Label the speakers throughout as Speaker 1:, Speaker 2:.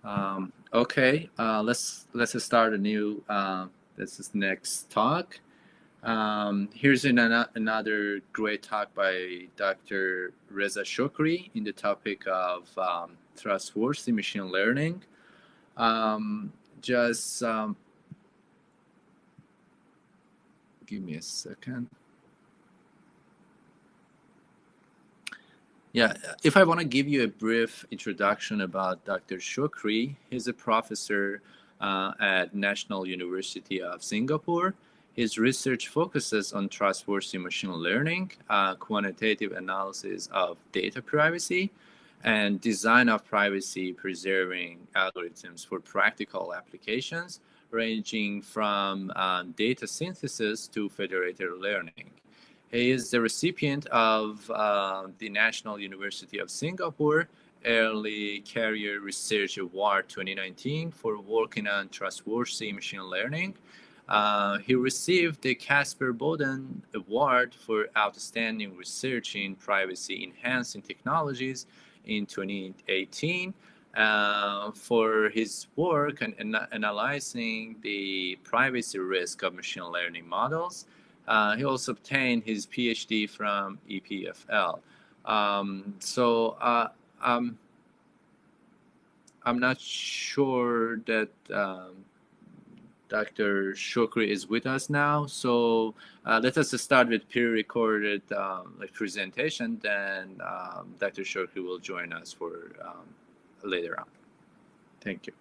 Speaker 1: Okay, let's start a new this is next talk. Here's another great talk by Dr. Reza Shokri in the topic of trustworthy machine learning. Just give me a second. Yeah, if I want to give you a brief introduction about Dr. Shokri, he's a professor at National University of Singapore. His research focuses on trustworthy machine learning, quantitative analysis of data privacy, and design of privacy-preserving algorithms for practical applications, ranging from data synthesis to federated learning. He is the recipient of the National University of Singapore Early Career Research Award 2019 for working on trustworthy machine learning. He received the Casper Boden Award for Outstanding Research in Privacy-Enhancing Technologies in 2018 for his work on analyzing the privacy risk of machine learning models. He also obtained his PhD from EPFL. I'm not sure that Dr. Shokri is with us now. So let us start with pre-recorded presentation. Then Dr. Shokri will join us for later on. Thank you.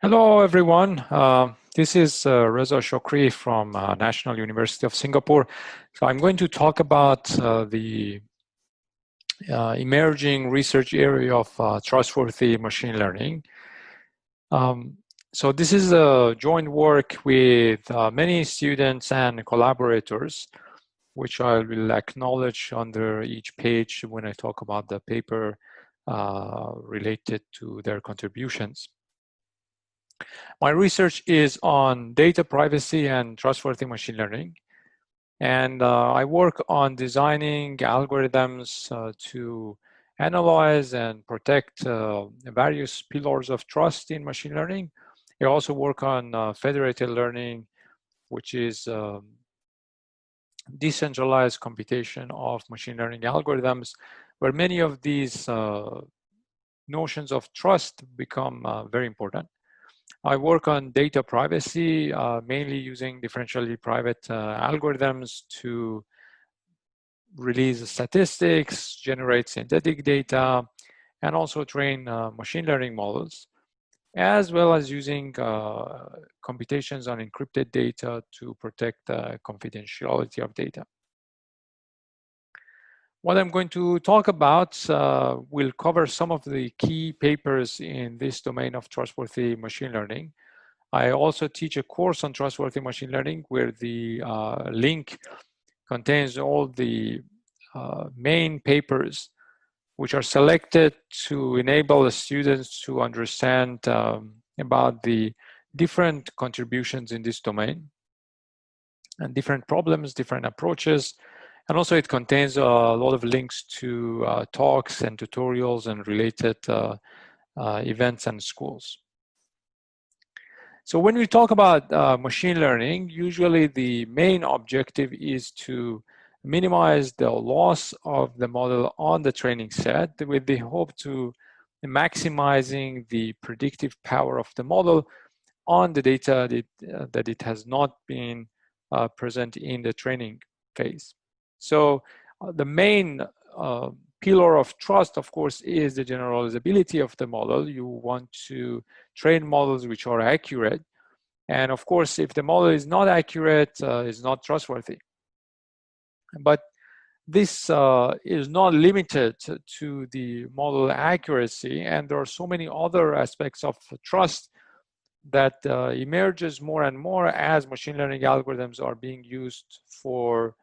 Speaker 2: Hello, everyone. This is Reza Shokri from National University of Singapore. So I'm going to talk about the emerging research area of trustworthy machine learning. So this is a joint work with many students and collaborators, which I will acknowledge under each page when I talk about the paper related to their contributions. My research is on data privacy and trustworthy machine learning. And I work on designing algorithms to analyze and protect various pillars of trust in machine learning. I also work on federated learning, which is decentralized computation of machine learning algorithms, where many of these notions of trust become very important. I work on data privacy, mainly using differentially private algorithms to release statistics, generate synthetic data, and also train machine learning models, as well as using computations on encrypted data to protect the confidentiality of data. What I'm going to talk about will cover some of the key papers in this domain of trustworthy machine learning. I also teach a course on trustworthy machine learning where the link contains all the main papers which are selected to enable the students to understand about the different contributions in this domain and different problems, different approaches. And also it contains a lot of links to talks and tutorials and related events and schools. So when we talk about machine learning, usually the main objective is to minimize the loss of the model on the training set with the hope to maximizing the predictive power of the model on the data that it has not been present in the training phase. So the main pillar of trust, of course, is the generalizability of the model. You want to train models which are accurate. And of course, if the model is not accurate, it's not trustworthy. But This is not limited to the model accuracy, and there are so many other aspects of trust that emerges more and more as machine learning algorithms are being used for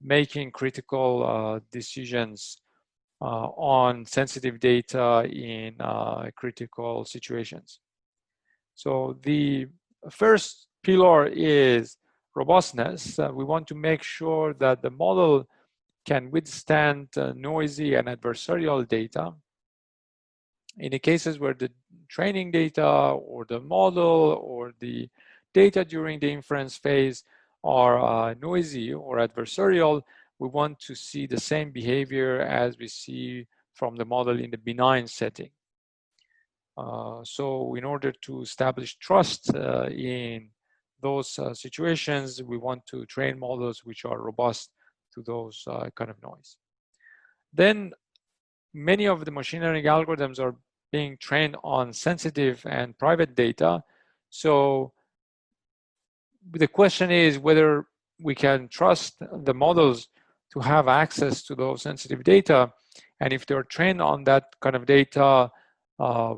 Speaker 2: making critical decisions on sensitive data in critical situations. So the first pillar is robustness. We want to make sure that the model can withstand noisy and adversarial data. In the cases where the training data or the model or the data during the inference phase are noisy or adversarial, we want to see the same behavior as we see from the model in the benign setting. So in order to establish trust in those situations, we want to train models which are robust to those kind of noise. Then many of the machine learning algorithms are being trained on sensitive and private data. So the question is whether we can trust the models to have access to those sensitive data. And if they're trained on that kind of data,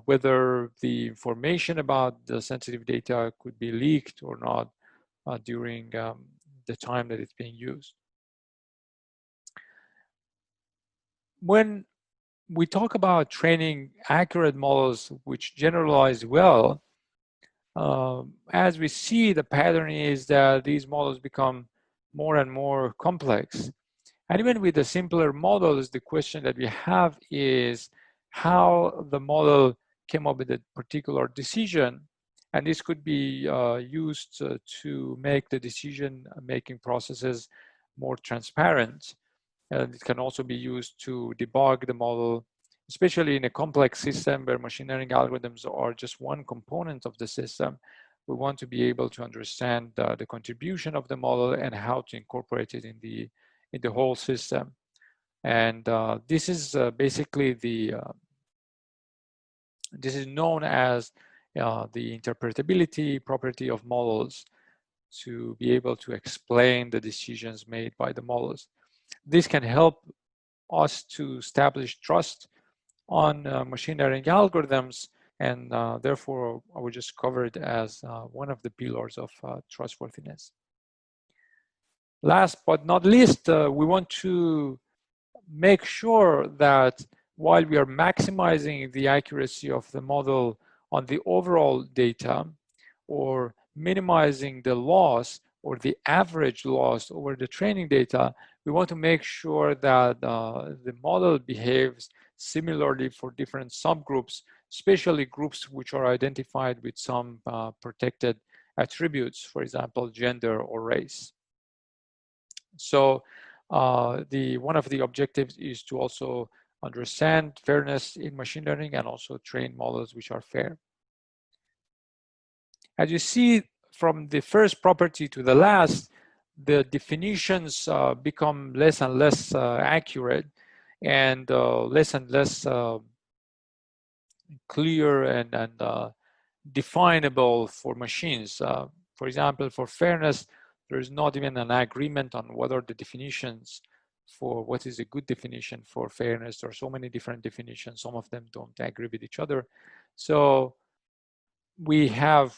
Speaker 2: whether the information about the sensitive data could be leaked or not during the time that it's being used. When we talk about training accurate models which generalize well, as we see, the pattern is that these models become more and more complex. And even with the simpler models, the question that we have is how the model came up with a particular decision. And this could be used to make the decision-making processes more transparent. And it can also be used to debug the model, especially in a complex system where machine learning algorithms are just one component of the system. We want to be able to understand the contribution of the model and how to incorporate it in the whole system. And this is basically this is known as the interpretability property of models, to be able to explain the decisions made by the models. This can help us to establish trust on machine learning algorithms, and therefore I would just cover it as one of the pillars of trustworthiness. Last but not least, we want to make sure that while we are maximizing the accuracy of the model on the overall data, or minimizing the loss or the average loss over the training data, we want to make sure that the model behaves similarly for different subgroups, especially groups which are identified with some protected attributes, for example, gender or race. So one of the objectives is to also understand fairness in machine learning and also train models which are fair. As you see from the first property to the last, the definitions become less and less accurate and less clear and definable for machines. For example, for fairness, there is not even an agreement on whether the definitions for what is a good definition for fairness. There are so many different definitions. Some of them don't agree with each other. So we have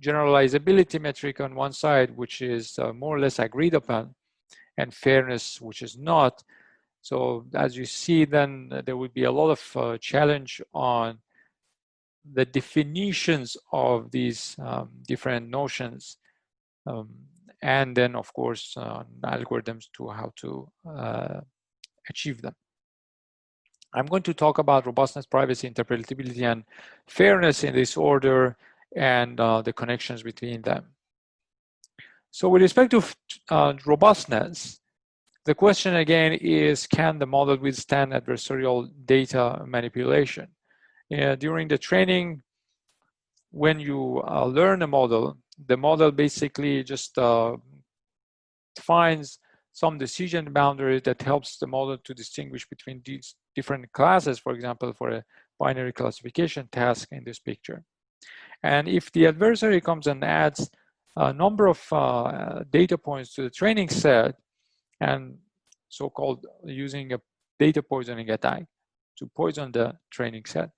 Speaker 2: generalizability metric on one side, which is more or less agreed upon, and fairness, which is not. So as you see, then there would be a lot of challenge on the definitions of these different notions, and then of course algorithms to how to achieve them. I'm going to talk about robustness, privacy, interpretability, and fairness in this order, and the connections between them. So with respect to robustness, the question again is, can the model withstand adversarial data manipulation? During the training, when you learn a model, the model basically just defines some decision boundary that helps the model to distinguish between these different classes, for example, for a binary classification task in this picture. And if the adversary comes and adds a number of data points to the training set and so-called using a data poisoning attack to poison the training set,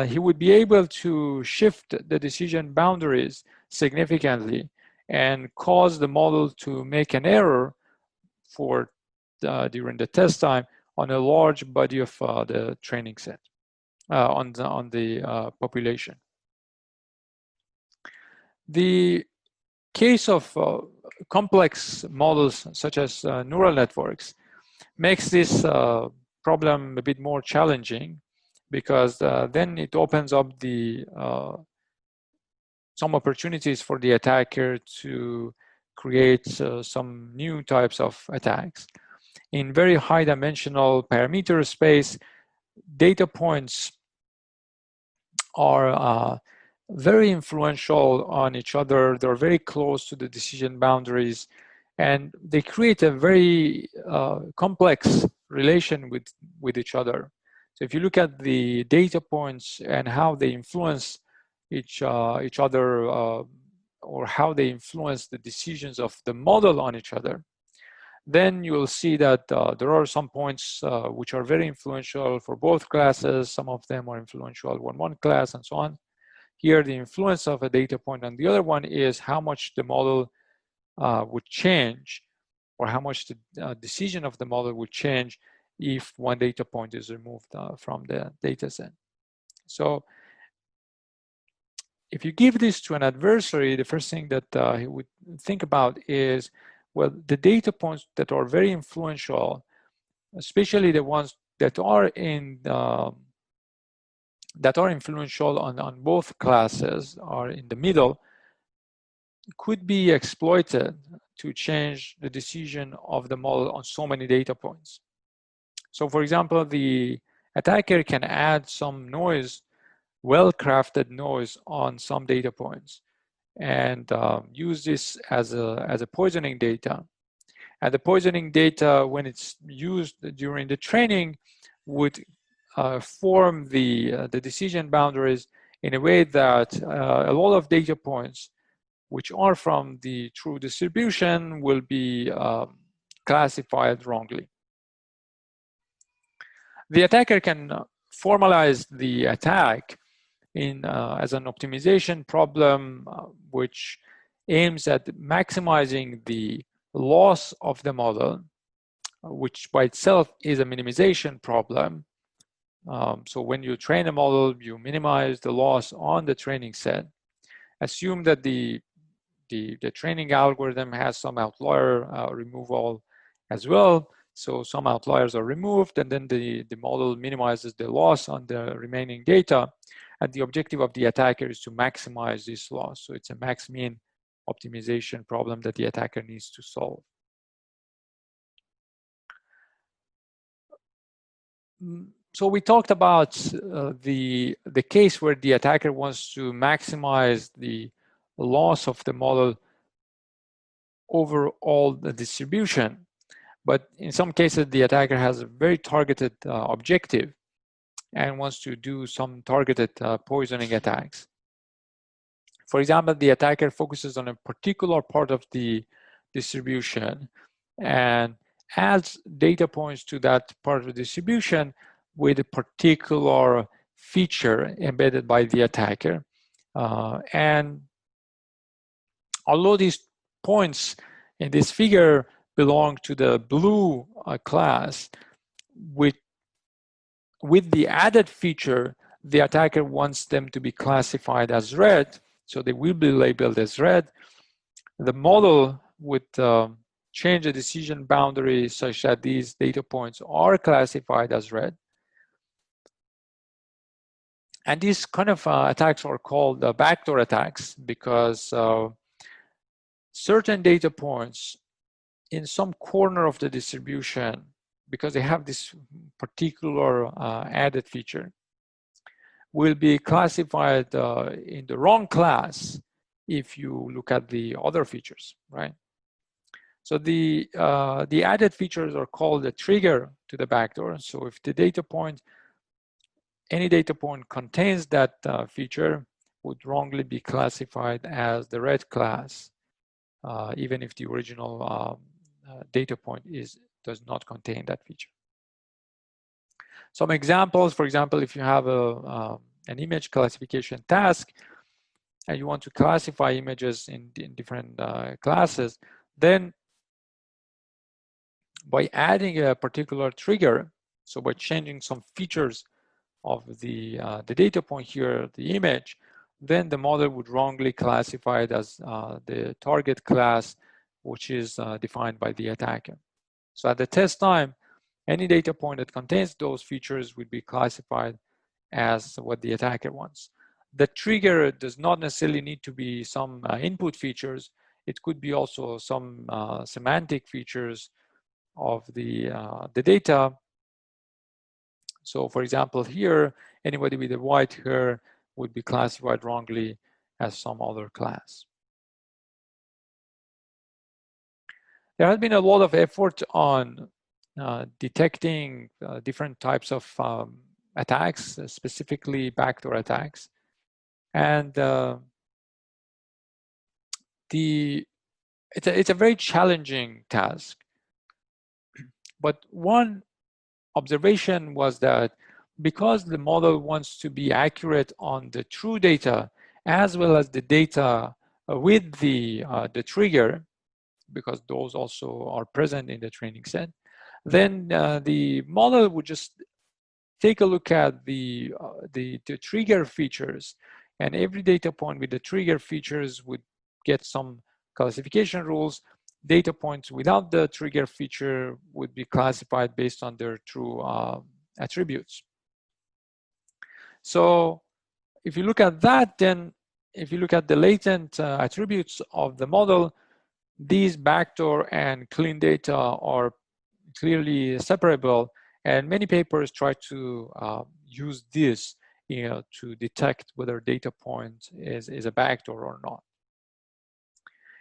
Speaker 2: he would be able to shift the decision boundaries significantly and cause the model to make an error for during the test time on a large body of the training set on the population. The case of complex models such as neural networks makes this problem a bit more challenging, because then it opens up the some opportunities for the attacker to create some new types of attacks. In very high dimensional parameter space, data points are very influential on each other. They're very close to the decision boundaries, and they create a very complex relation with each other. So if you look at the data points and how they influence each other, or how they influence the decisions of the model on each other, then you'll see that there are some points which are very influential for both classes. Some of them are influential on one class and so on. Here, the influence of a data point on the other one is how much the model would change, or how much the decision of the model would change if one data point is removed from the data set. So if you give this to an adversary, the first thing that he would think about is, well, the data points that are very influential, especially the ones that are in that are influential on both classes, are in the middle, could be exploited to change the decision of the model on so many data points. So for example, the attacker can add some noise, well-crafted noise on some data points, and use this as a poisoning data. And the poisoning data, when it's used during the training, would form the decision boundaries in a way that a lot of data points which are from the true distribution will be classified wrongly. The attacker can formalize the attack in as an optimization problem, which aims at maximizing the loss of the model, which by itself is a minimization problem. So when you train a model, you minimize the loss on the training set. Assume that the training algorithm has some outlier removal as well. So some outliers are removed, and then the model minimizes the loss on the remaining data. And the objective of the attacker is to maximize this loss. So it's a max-min optimization problem that the attacker needs to solve. So we talked about the case where the attacker wants to maximize the loss of the model over all the distribution. But in some cases, the attacker has a very targeted objective and wants to do some targeted poisoning attacks. For example, the attacker focuses on a particular part of the distribution and adds data points to that part of the distribution with a particular feature embedded by the attacker. And although these points in this figure belong to the blue class, with the added feature, the attacker wants them to be classified as red, so they will be labeled as red. The model would change the decision boundary such that these data points are classified as red. And these kind of attacks are called backdoor attacks, because certain data points in some corner of the distribution, because they have this particular added feature, will be classified in the wrong class if you look at the other features, right? So the added features are called a trigger to the backdoor. So if the data point, any data point contains that feature, would wrongly be classified as the red class, even if the original data point is does not contain that feature. Some examples, for example, if you have an image classification task and you want to classify images in different classes, then by adding a particular trigger, so by changing some features of the data point here, the image, then the model would wrongly classify it as the target class, which is defined by the attacker. So at the test time, any data point that contains those features would be classified as what the attacker wants. The trigger does not necessarily need to be some input features. It could be also some semantic features of the data. So for example, here, anybody with a white hair would be classified wrongly as some other class. There has been a lot of effort on detecting different types of attacks, specifically backdoor attacks. And it's a very challenging task. But one observation was that because the model wants to be accurate on the true data as well as the data with the trigger, because those also are present in the training set, then the model would just take a look at the trigger features, and every data point with the trigger features would get some classification rules. Data points without the trigger feature would be classified based on their true attributes. So if you look at that, then if you look at the latent attributes of the model, these backdoor and clean data are clearly separable, and many papers try to use this to detect whether data point is a backdoor or not.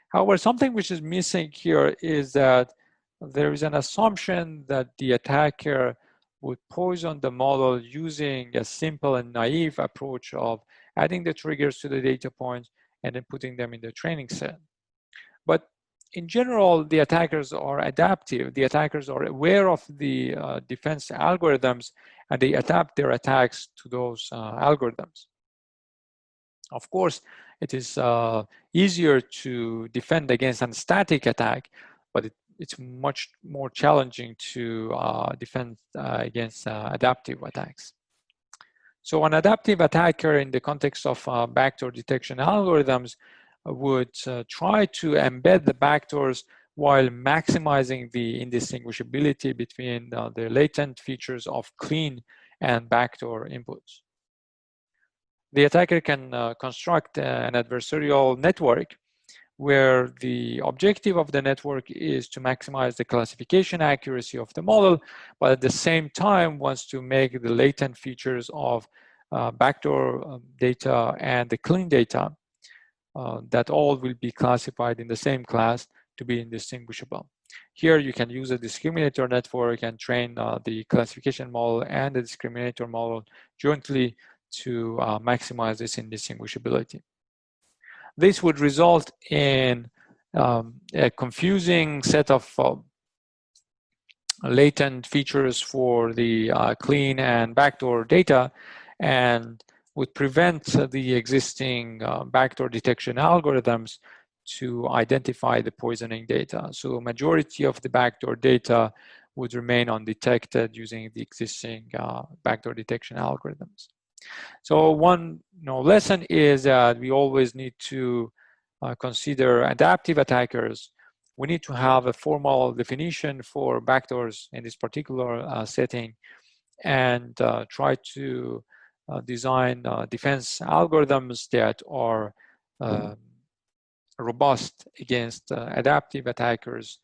Speaker 2: However, something which is missing here is that there is an assumption that the attacker would poison the model using a simple and naive approach of adding the triggers to the data points and then putting them in the training set. But in general, the attackers are adaptive. The attackers are aware of the defense algorithms, and they adapt their attacks to those algorithms. Of course, it is easier to defend against a static attack, but it's much more challenging to defend against adaptive attacks. So an adaptive attacker in the context of backdoor detection algorithms would try to embed the backdoors while maximizing the indistinguishability between the latent features of clean and backdoor inputs. The attacker can construct an adversarial network where the objective of the network is to maximize the classification accuracy of the model, but at the same time wants to make the latent features of backdoor data and the clean data that all will be classified in the same class to be indistinguishable. Here you can use a discriminator network and train the classification model and the discriminator model jointly to maximize this indistinguishability. This would result in a confusing set of latent features for the clean and backdoor data, and would prevent the existing backdoor detection algorithms to identify the poisoning data. So a majority of the backdoor data would remain undetected using the existing backdoor detection algorithms. So one lesson is that we always need to consider adaptive attackers. We need to have a formal definition for backdoors in this particular setting, and try to design defense algorithms that are robust against adaptive attackers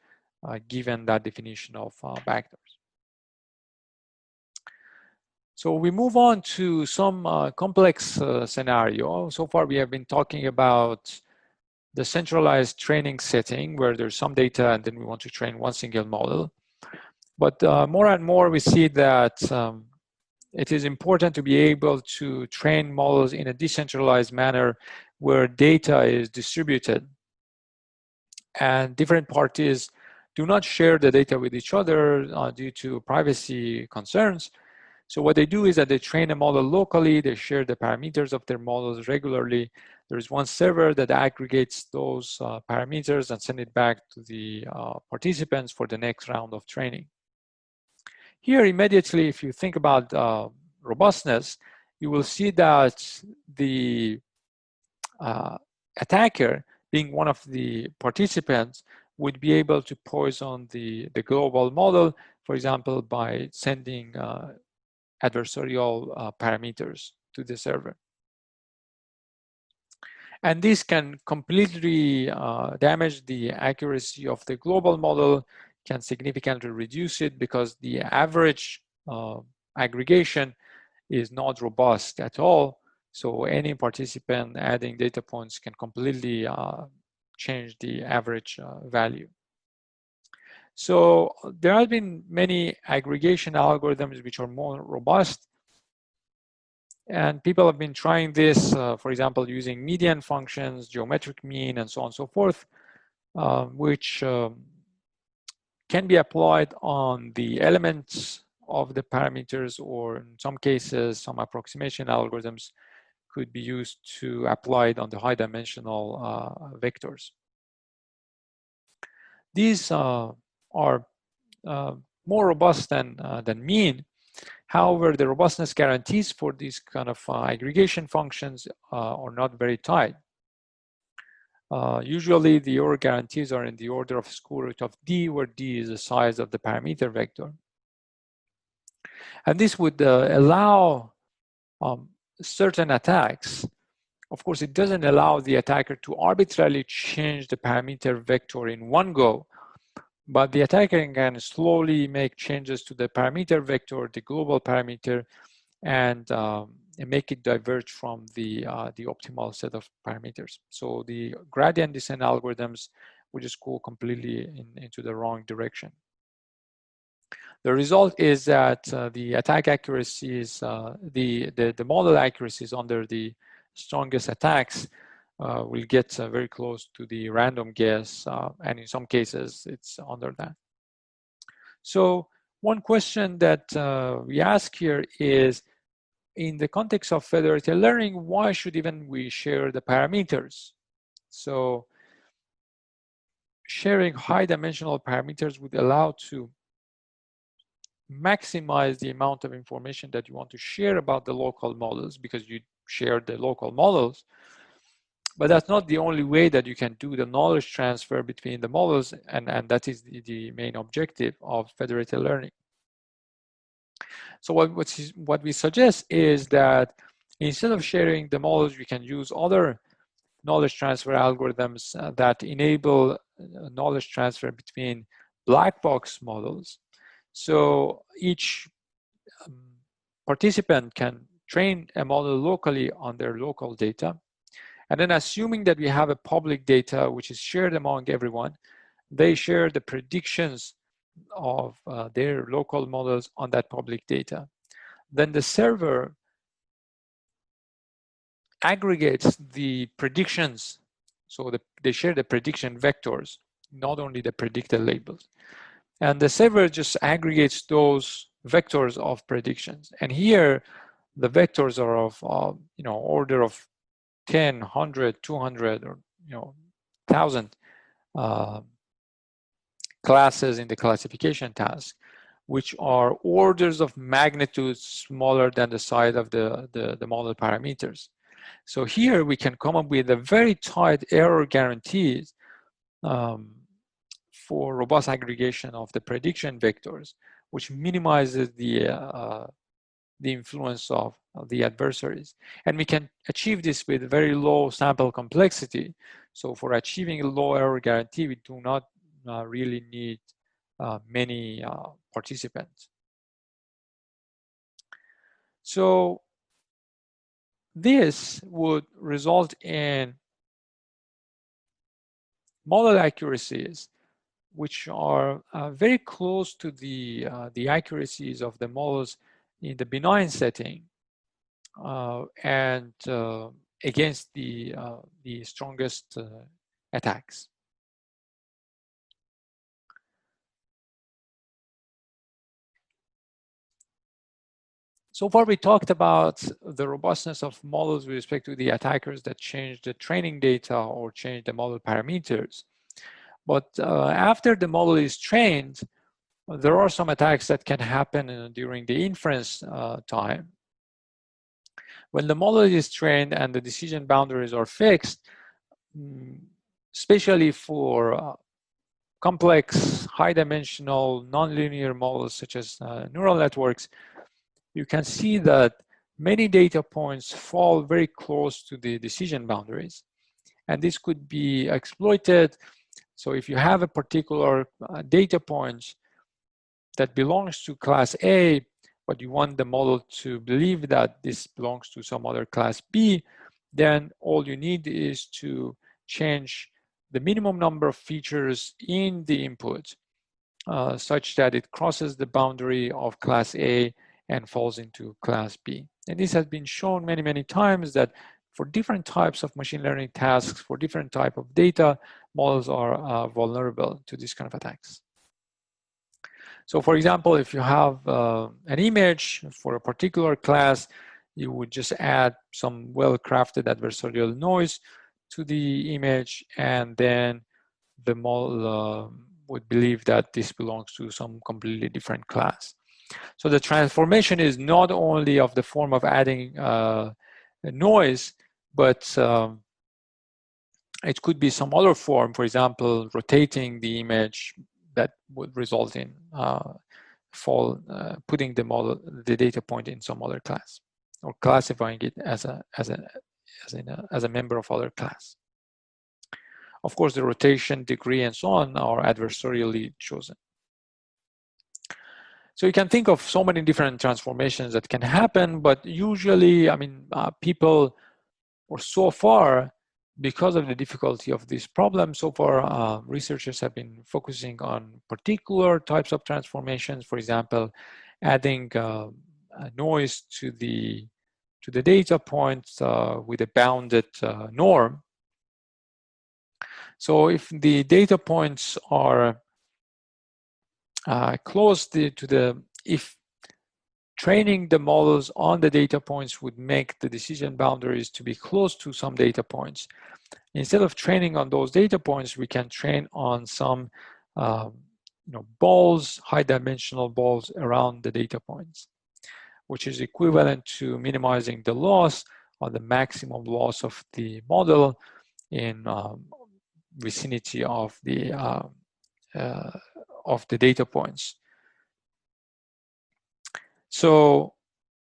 Speaker 2: given that definition of backdoors. So we move on to some complex scenario. So far we have been talking about the centralized training setting where there's some data and then we want to train one single model. But more and more we see that it is important to be able to train models in a decentralized manner where data is distributed and different parties do not share the data with each other due to privacy concerns. So what they do is that they train a model locally, they share the parameters of their models regularly. There's one server that aggregates those parameters and send it back to the participants for the next round of training. Here, immediately, if you think about robustness, you will see that the attacker, being one of the participants, would be able to poison the global model, for example, by sending adversarial parameters to the server. And this can completely damage the accuracy of the global model, can significantly reduce it because the average aggregation is not robust at all. So any participant adding data points can completely change the average value. So there have been many aggregation algorithms which are more robust. And people have been trying this, for example, using median functions, geometric mean, and so on and so forth, which can be applied on the elements of the parameters, or in some cases, some approximation algorithms could be used to apply it on the high dimensional vectors. These are more robust than mean. However, the robustness guarantees for these kind of aggregation functions are not very tight. Usually, the error guarantees are in the order of square root of d, where d is the size of the parameter vector. And this would allow certain attacks. Of course, it doesn't allow the attacker to arbitrarily change the parameter vector in one go, but the attacker can slowly make changes to the parameter vector, the global parameter, and make it diverge from the optimal set of parameters. So the gradient descent algorithms would just go completely into the wrong direction. The result is that the attack accuracies, the model accuracies under the strongest attacks will get very close to the random guess, and in some cases it's under that. So one question that we ask here is, in the context of federated learning, why should even we share the parameters? So sharing high dimensional parameters would allow to maximize the amount of information that you want to share about the local models, because you share the local models. But that's not the only way that you can do the knowledge transfer between the models, and that is the main objective of federated learning. So what we suggest is that instead of sharing the models, we can use other knowledge transfer algorithms that enable knowledge transfer between black box models. So each participant can train a model locally on their local data. And then assuming that we have a public data which is shared among everyone, they share the predictions of their local models on that public data. Then the server aggregates the predictions. So they share the prediction vectors, not only the predicted labels. And the server just aggregates those vectors of predictions. And here, the vectors are of order of 10, 100, 200, or 1,000 classes in the classification task, which are orders of magnitude smaller than the size of the model parameters. So here we can come up with a very tight error guarantees for robust aggregation of the prediction vectors, which minimizes the influence of the adversaries. And we can achieve this with very low sample complexity. So for achieving a low error guarantee, we do not really need many participants. So this would result in model accuracies which are very close to the accuracies of the models in the benign setting, and against the strongest attacks. So far, we talked about the robustness of models with respect to the attackers that change the training data or change the model parameters. But after the model is trained, there are some attacks that can happen during the inference time. When the model is trained and the decision boundaries are fixed, especially for complex, high-dimensional, nonlinear models such as neural networks, you can see that many data points fall very close to the decision boundaries. And this could be exploited. So if you have a particular data point that belongs to class A, but you want the model to believe that this belongs to some other class B, then all you need is to change the minimum number of features in the input such that it crosses the boundary of class A and falls into class B. And this has been shown many, many times that for different types of machine learning tasks, for different type of data, models are vulnerable to these kind of attacks. So for example, if you have an image for a particular class, you would just add some well-crafted adversarial noise to the image, and then the model would believe that this belongs to some completely different class. So the transformation is not only of the form of adding noise, but it could be some other form, for example, rotating the image that would result in putting the data point in some other class, or classifying it as a member of other class. Of course, the rotation, degree, and so on are adversarially chosen. So you can think of so many different transformations that can happen, but usually, I mean, people, or so far, because of the difficulty of this problem, so far researchers have been focusing on particular types of transformations. For example, adding noise to the data points with a bounded norm. So if the data points are close if training the models on the data points would make the decision boundaries to be close to some data points. Instead of training on those data points, we can train on some balls, high-dimensional balls around the data points, which is equivalent to minimizing the loss or the maximum loss of the model in vicinity of the data points. So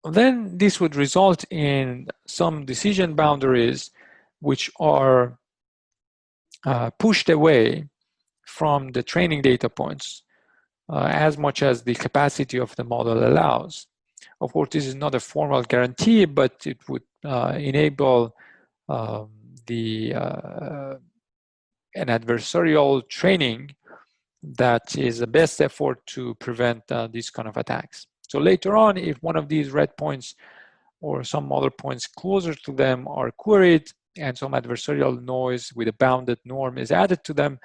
Speaker 2: then this would result in some decision boundaries which are pushed away from the training data points as much as the capacity of the model allows. Of course, this is not a formal guarantee, but it would enable an adversarial training that is the best effort to prevent these kind of attacks. So later on, if one of these red points or some other points closer to them are queried and some adversarial noise with a bounded norm is added to them,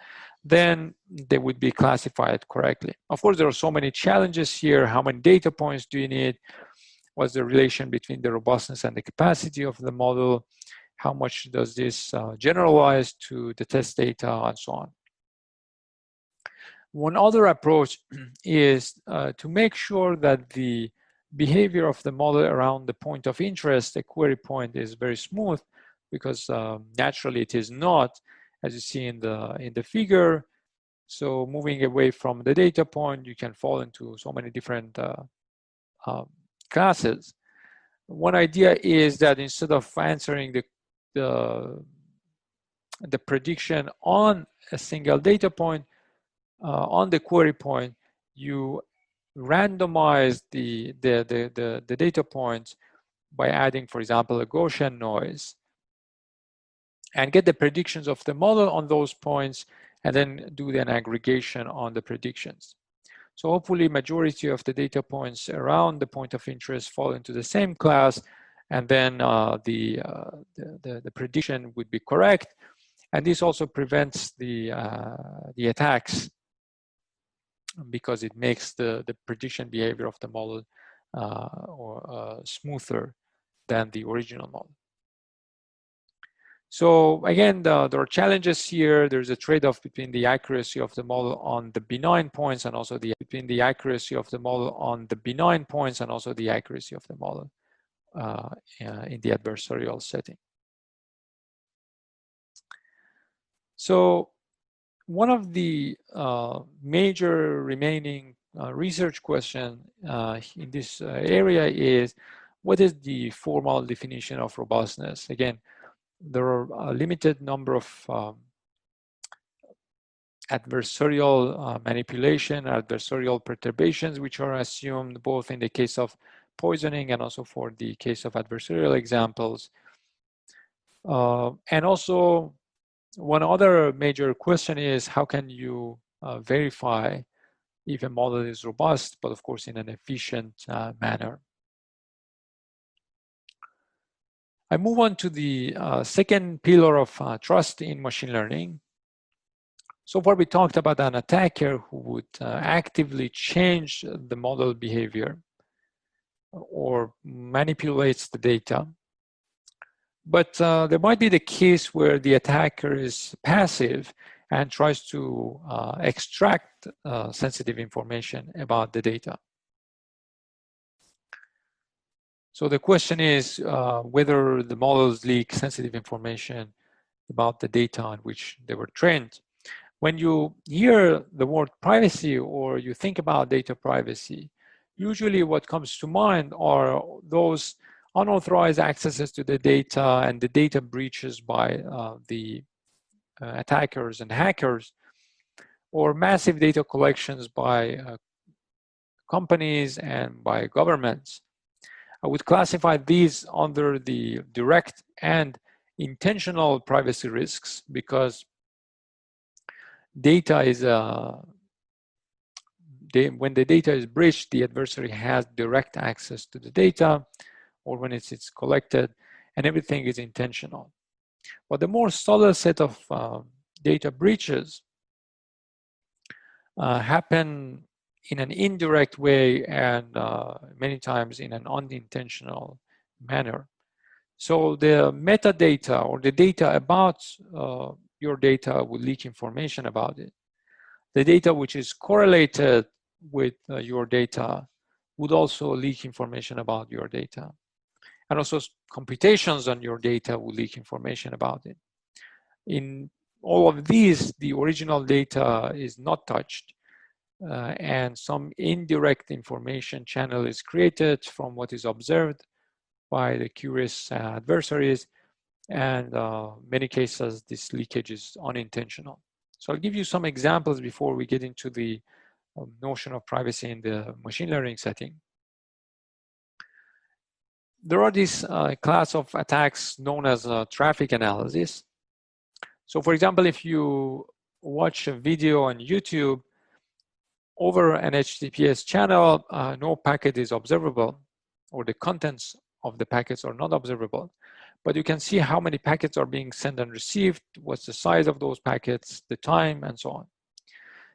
Speaker 2: then they would be classified correctly. Of course, there are so many challenges here. How many data points do you need? What's the relation between the robustness and the capacity of the model? How much does this generalize to the test data, and so on? One other approach is to make sure that the behavior of the model around the point of interest, the query point, is very smooth, because naturally it is not, as you see in the figure. So moving away from the data point, you can fall into so many different classes. One idea is that instead of answering the prediction on a single data point, on the query point, you randomize the data points by adding, for example, a Gaussian noise, and get the predictions of the model on those points, and then do an aggregation on the predictions. So hopefully majority of the data points around the point of interest fall into the same class, and then the prediction would be correct. And this also prevents the attacks, because it makes the prediction behavior of the model or smoother than the original model. So again, there are challenges here. There's a trade-off between the accuracy of the model on the benign points and also the accuracy of the model on the benign points and also the accuracy of the model in the adversarial setting. So one of the major remaining research question in this area is, what is the formal definition of robustness? Again, there are a limited number of adversarial manipulation, adversarial perturbations, which are assumed both in the case of poisoning and also for the case of adversarial examples. And also, one other major question is, how can you verify if a model is robust, but of course in an efficient manner? I move on to the second pillar of trust in machine learning. So far we talked about an attacker who would actively change the model behavior or manipulates the data. But there might be the case where the attacker is passive and tries to extract sensitive information about the data. So the question is whether the models leak sensitive information about the data on which they were trained. When you hear the word privacy or you think about data privacy, usually what comes to mind are those unauthorized accesses to the data and the data breaches by the attackers and hackers, or massive data collections by companies and by governments. I would classify these under the direct and intentional privacy risks, because data is when the data is breached, the adversary has direct access to the data, or when it's collected, and everything is intentional. But the more solid set of data breaches happen in an indirect way and many times in an unintentional manner. So the metadata or the data about your data will leak information about it. The data which is correlated with your data would also leak information about your data. And also computations on your data will leak information about it. In all of these, the original data is not touched, and some indirect information channel is created from what is observed by the curious adversaries, and many cases this leakage is unintentional. So I'll give you some examples before we get into the notion of privacy in the machine learning setting. There are this class of attacks known as traffic analysis. So for example, if you watch a video on YouTube over an HTTPS channel, no packet is observable, or the contents of the packets are not observable. But you can see how many packets are being sent and received, what's the size of those packets, the time, and so on.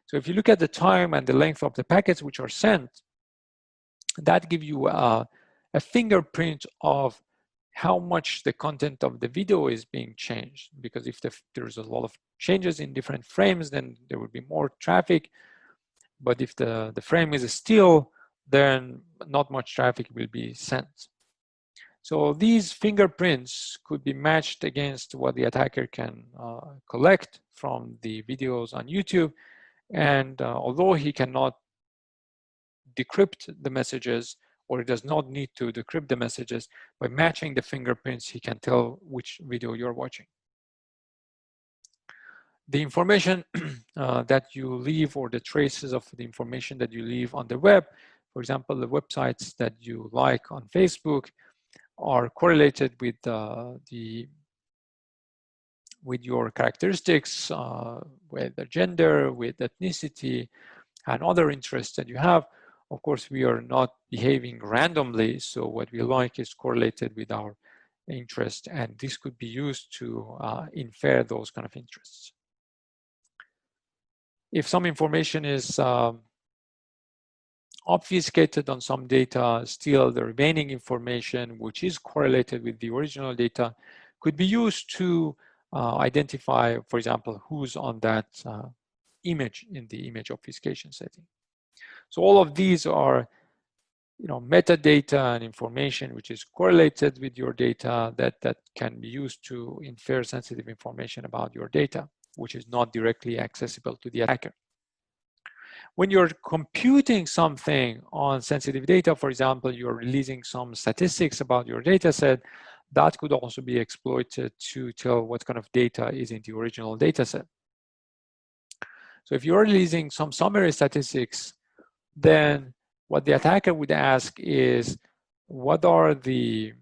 Speaker 2: So if you look at the time and the length of the packets which are sent, that gives you a fingerprint of how much the content of the video is being changed. Because if there's a lot of changes in different frames, then there will be more traffic. But if the frame is still, then not much traffic will be sent. So these fingerprints could be matched against what the attacker can collect from the videos on YouTube. And although he cannot decrypt the messages, or he does not need to decrypt the messages, by matching the fingerprints, he can tell which video you're watching. The information that you leave, or the traces of the information that you leave on the web, for example, the websites that you like on Facebook, are correlated with with your characteristics, with the gender, with ethnicity, and other interests that you have. Of course, we are not behaving randomly, so what we like is correlated with our interest, and this could be used to infer those kind of interests. If some information is obfuscated on some data, still the remaining information, which is correlated with the original data, could be used to identify, for example, who's on that image in the image obfuscation setting. So all of these are metadata and information which is correlated with your data that can be used to infer sensitive information about your data, which is not directly accessible to the attacker. When you're computing something on sensitive data, for example, you're releasing some statistics about your data set, that could also be exploited to tell what kind of data is in the original data set. So if you're releasing some summary statistics, then what the attacker would ask is, what are the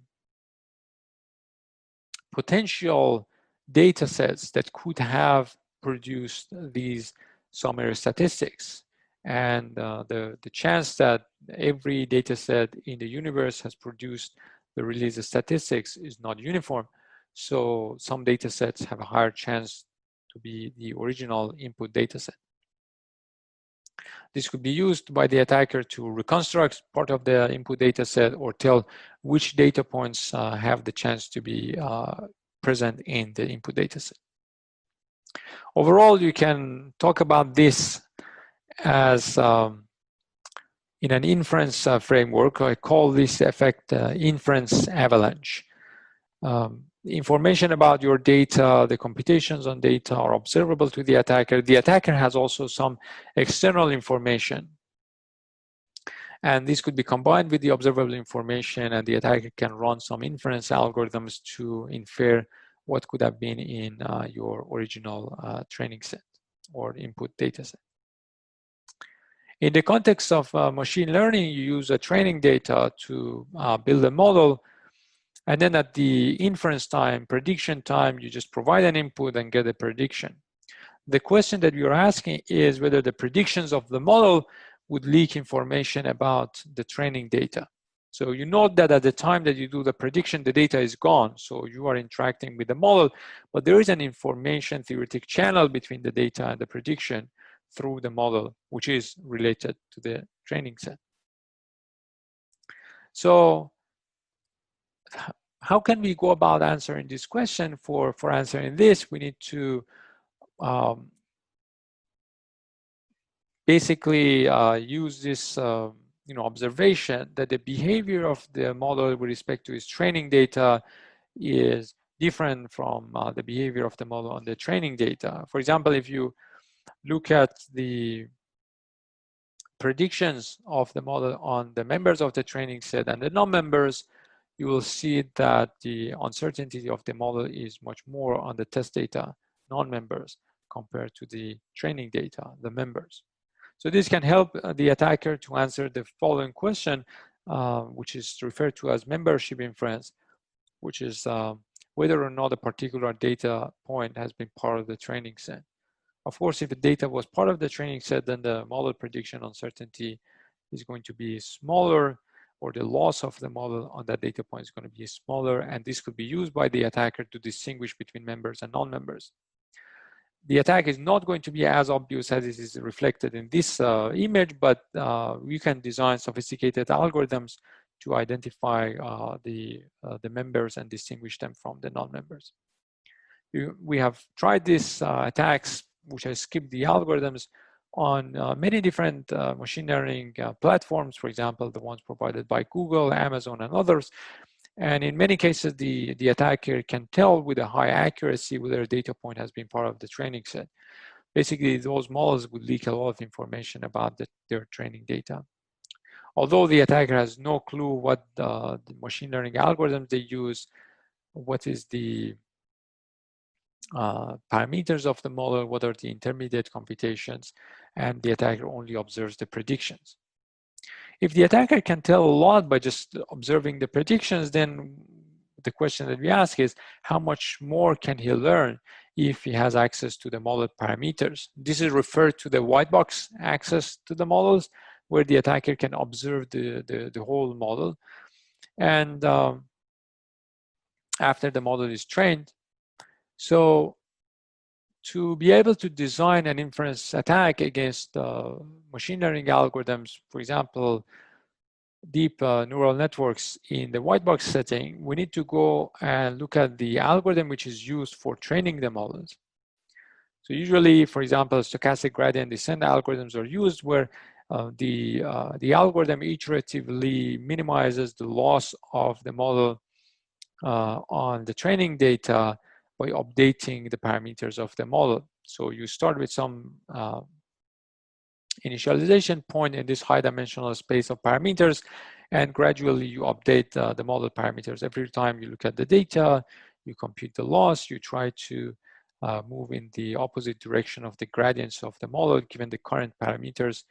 Speaker 2: potential data sets that could have produced these summary statistics? And the chance that every data set in the universe has produced the released statistics is not uniform. So some data sets have a higher chance to be the original input data set. This could be used by the attacker to reconstruct part of the input data set or tell which data points have the chance to be present in the input data set. Overall, you can talk about this as in an inference framework. I call this effect inference avalanche. Information about your data, the computations on data are observable to the attacker. The attacker has also some external information. And this could be combined with the observable information, and the attacker can run some inference algorithms to infer what could have been in your original training set or input data set. In the context of machine learning, you use a training data to build a model. And then at the inference time, prediction time, you just provide an input and get a prediction. The question that we are asking is whether the predictions of the model would leak information about the training data. So you note that at the time that you do the prediction, the data is gone. So you are interacting with the model, but there is an information theoretic channel between the data and the prediction through the model, which is related to the training set. So how can we go about answering this question? For answering this, we need to basically use this observation that the behavior of the model with respect to its training data is different from the behavior of the model on the training data. For example, if you look at the predictions of the model on the members of the training set and the non-members, you will see that the uncertainty of the model is much more on the test data, non-members, compared to the training data, the members. So this can help the attacker to answer the following question, which is referred to as membership inference, which is whether or not a particular data point has been part of the training set. Of course, if the data was part of the training set, then the model prediction uncertainty is going to be smaller, or the loss of the model on that data point is going to be smaller, and this could be used by the attacker to distinguish between members and non-members. The attack is not going to be as obvious as it is reflected in this image, but we can design sophisticated algorithms to identify the members and distinguish them from the non-members. We have tried these attacks, which I skipped the algorithms, on many different machine learning platforms, for example, the ones provided by Google, Amazon, and others. And in many cases, the attacker can tell with a high accuracy whether a data point has been part of the training set. Basically, those models would leak a lot of information about their training data. Although the attacker has no clue what the machine learning algorithms they use, what is the parameters of the model, what are the intermediate computations, and the attacker only observes the predictions. If the attacker can tell a lot by just observing the predictions, then the question that we ask is, how much more can he learn if he has access to the model parameters? This is referred to the white box access to the models, where the attacker can observe the whole model. And after the model is trained, so To be able to design an inference attack against machine learning algorithms, for example, deep neural networks in the white box setting, we need to go and look at the algorithm which is used for training the models. So usually, for example, stochastic gradient descent algorithms are used where the algorithm iteratively minimizes the loss of the model on the training data by updating the parameters of the model. So you start with some initialization point in this high dimensional space of parameters, and gradually you update the model parameters. Every time you look at the data, you compute the loss, you try to move in the opposite direction of the gradients of the model given the current parameters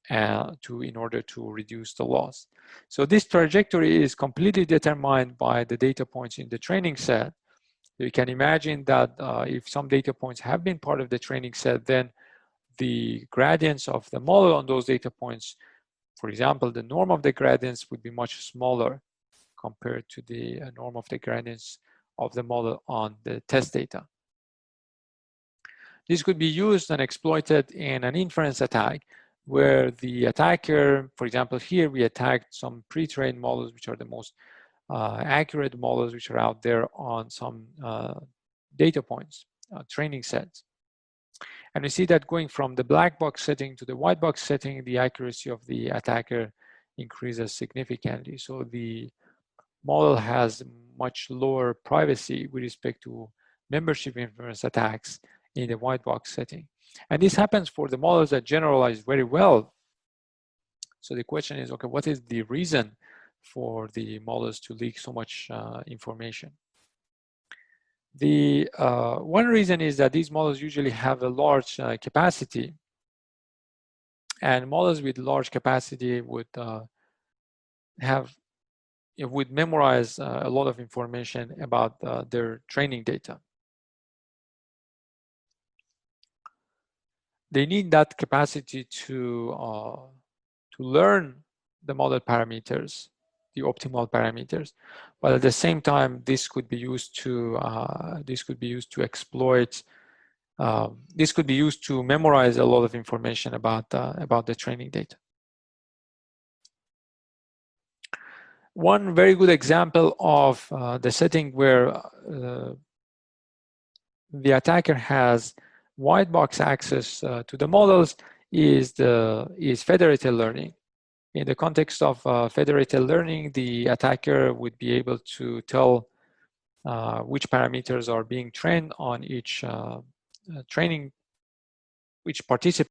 Speaker 2: in order to reduce the loss. So this trajectory is completely determined by the data points in the training set. You can imagine that if some data points have been part of the training set, then the gradients of the model on those data points, for example, the norm of the gradients would be much smaller compared to the norm of the gradients of the model on the test data. This could be used and exploited in an inference attack where the attacker, for example, here we attacked some pre-trained models, which are the most accurate models which are out there on some data points, training sets. And we see that going from the black box setting to the white box setting, the accuracy of the attacker increases significantly. So the model has much lower privacy with respect to membership inference attacks in the white box setting. And this happens for the models that generalize very well. So the question is, okay, what is the reason for the models to leak so much information? The one reason is that these models usually have a large capacity, and models with large capacity would memorize a lot of information about their training data. They need that capacity to learn the model parameters, the optimal parameters, but at the same time, this could be used to exploit. This could be used to memorize a lot of information about the training data. One very good example of the setting where the attacker has white box access to the models is federated learning. In the context of federated learning, the attacker would be able to tell which parameters are being trained on each training, which participant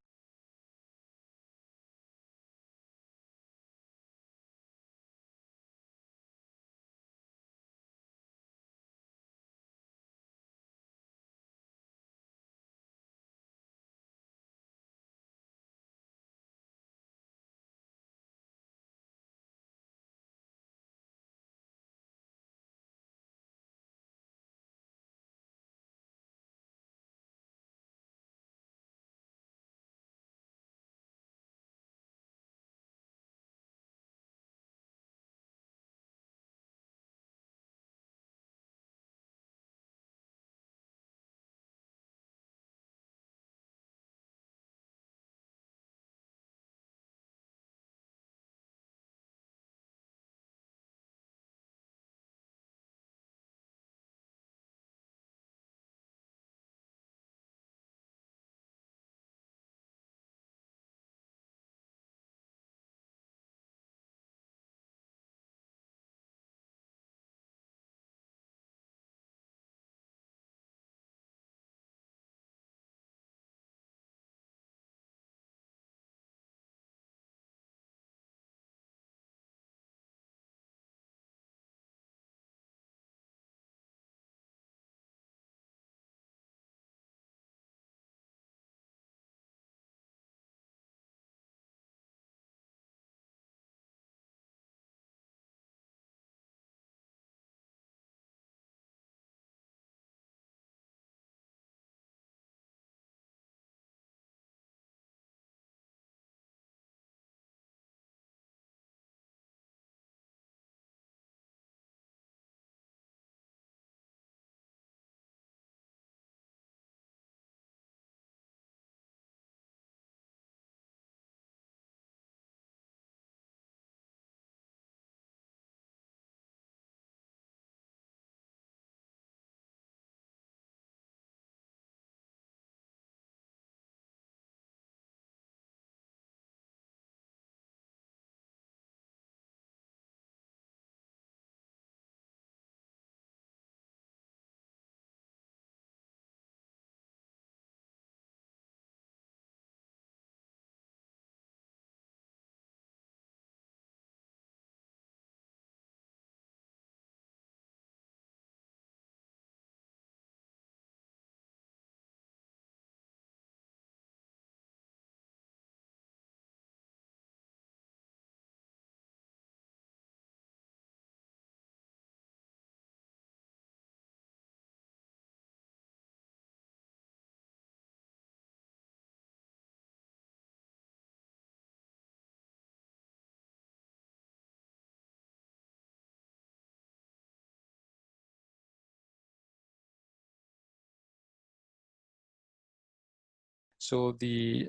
Speaker 2: So the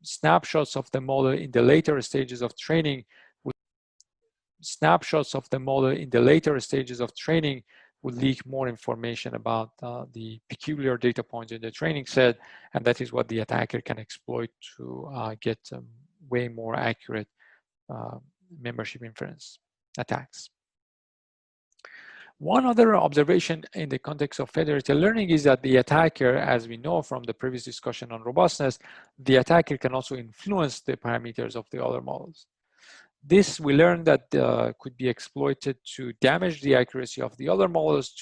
Speaker 2: snapshots of the model in the later stages of training would leak more information about the peculiar data points in the training set, and that is what the attacker can exploit to get way more accurate membership inference attacks. One other observation in the context of federated learning is that the attacker, as we know from the previous discussion on robustness, the attacker can also influence the parameters of the other models. This we learned that could be exploited to damage the accuracy of the other models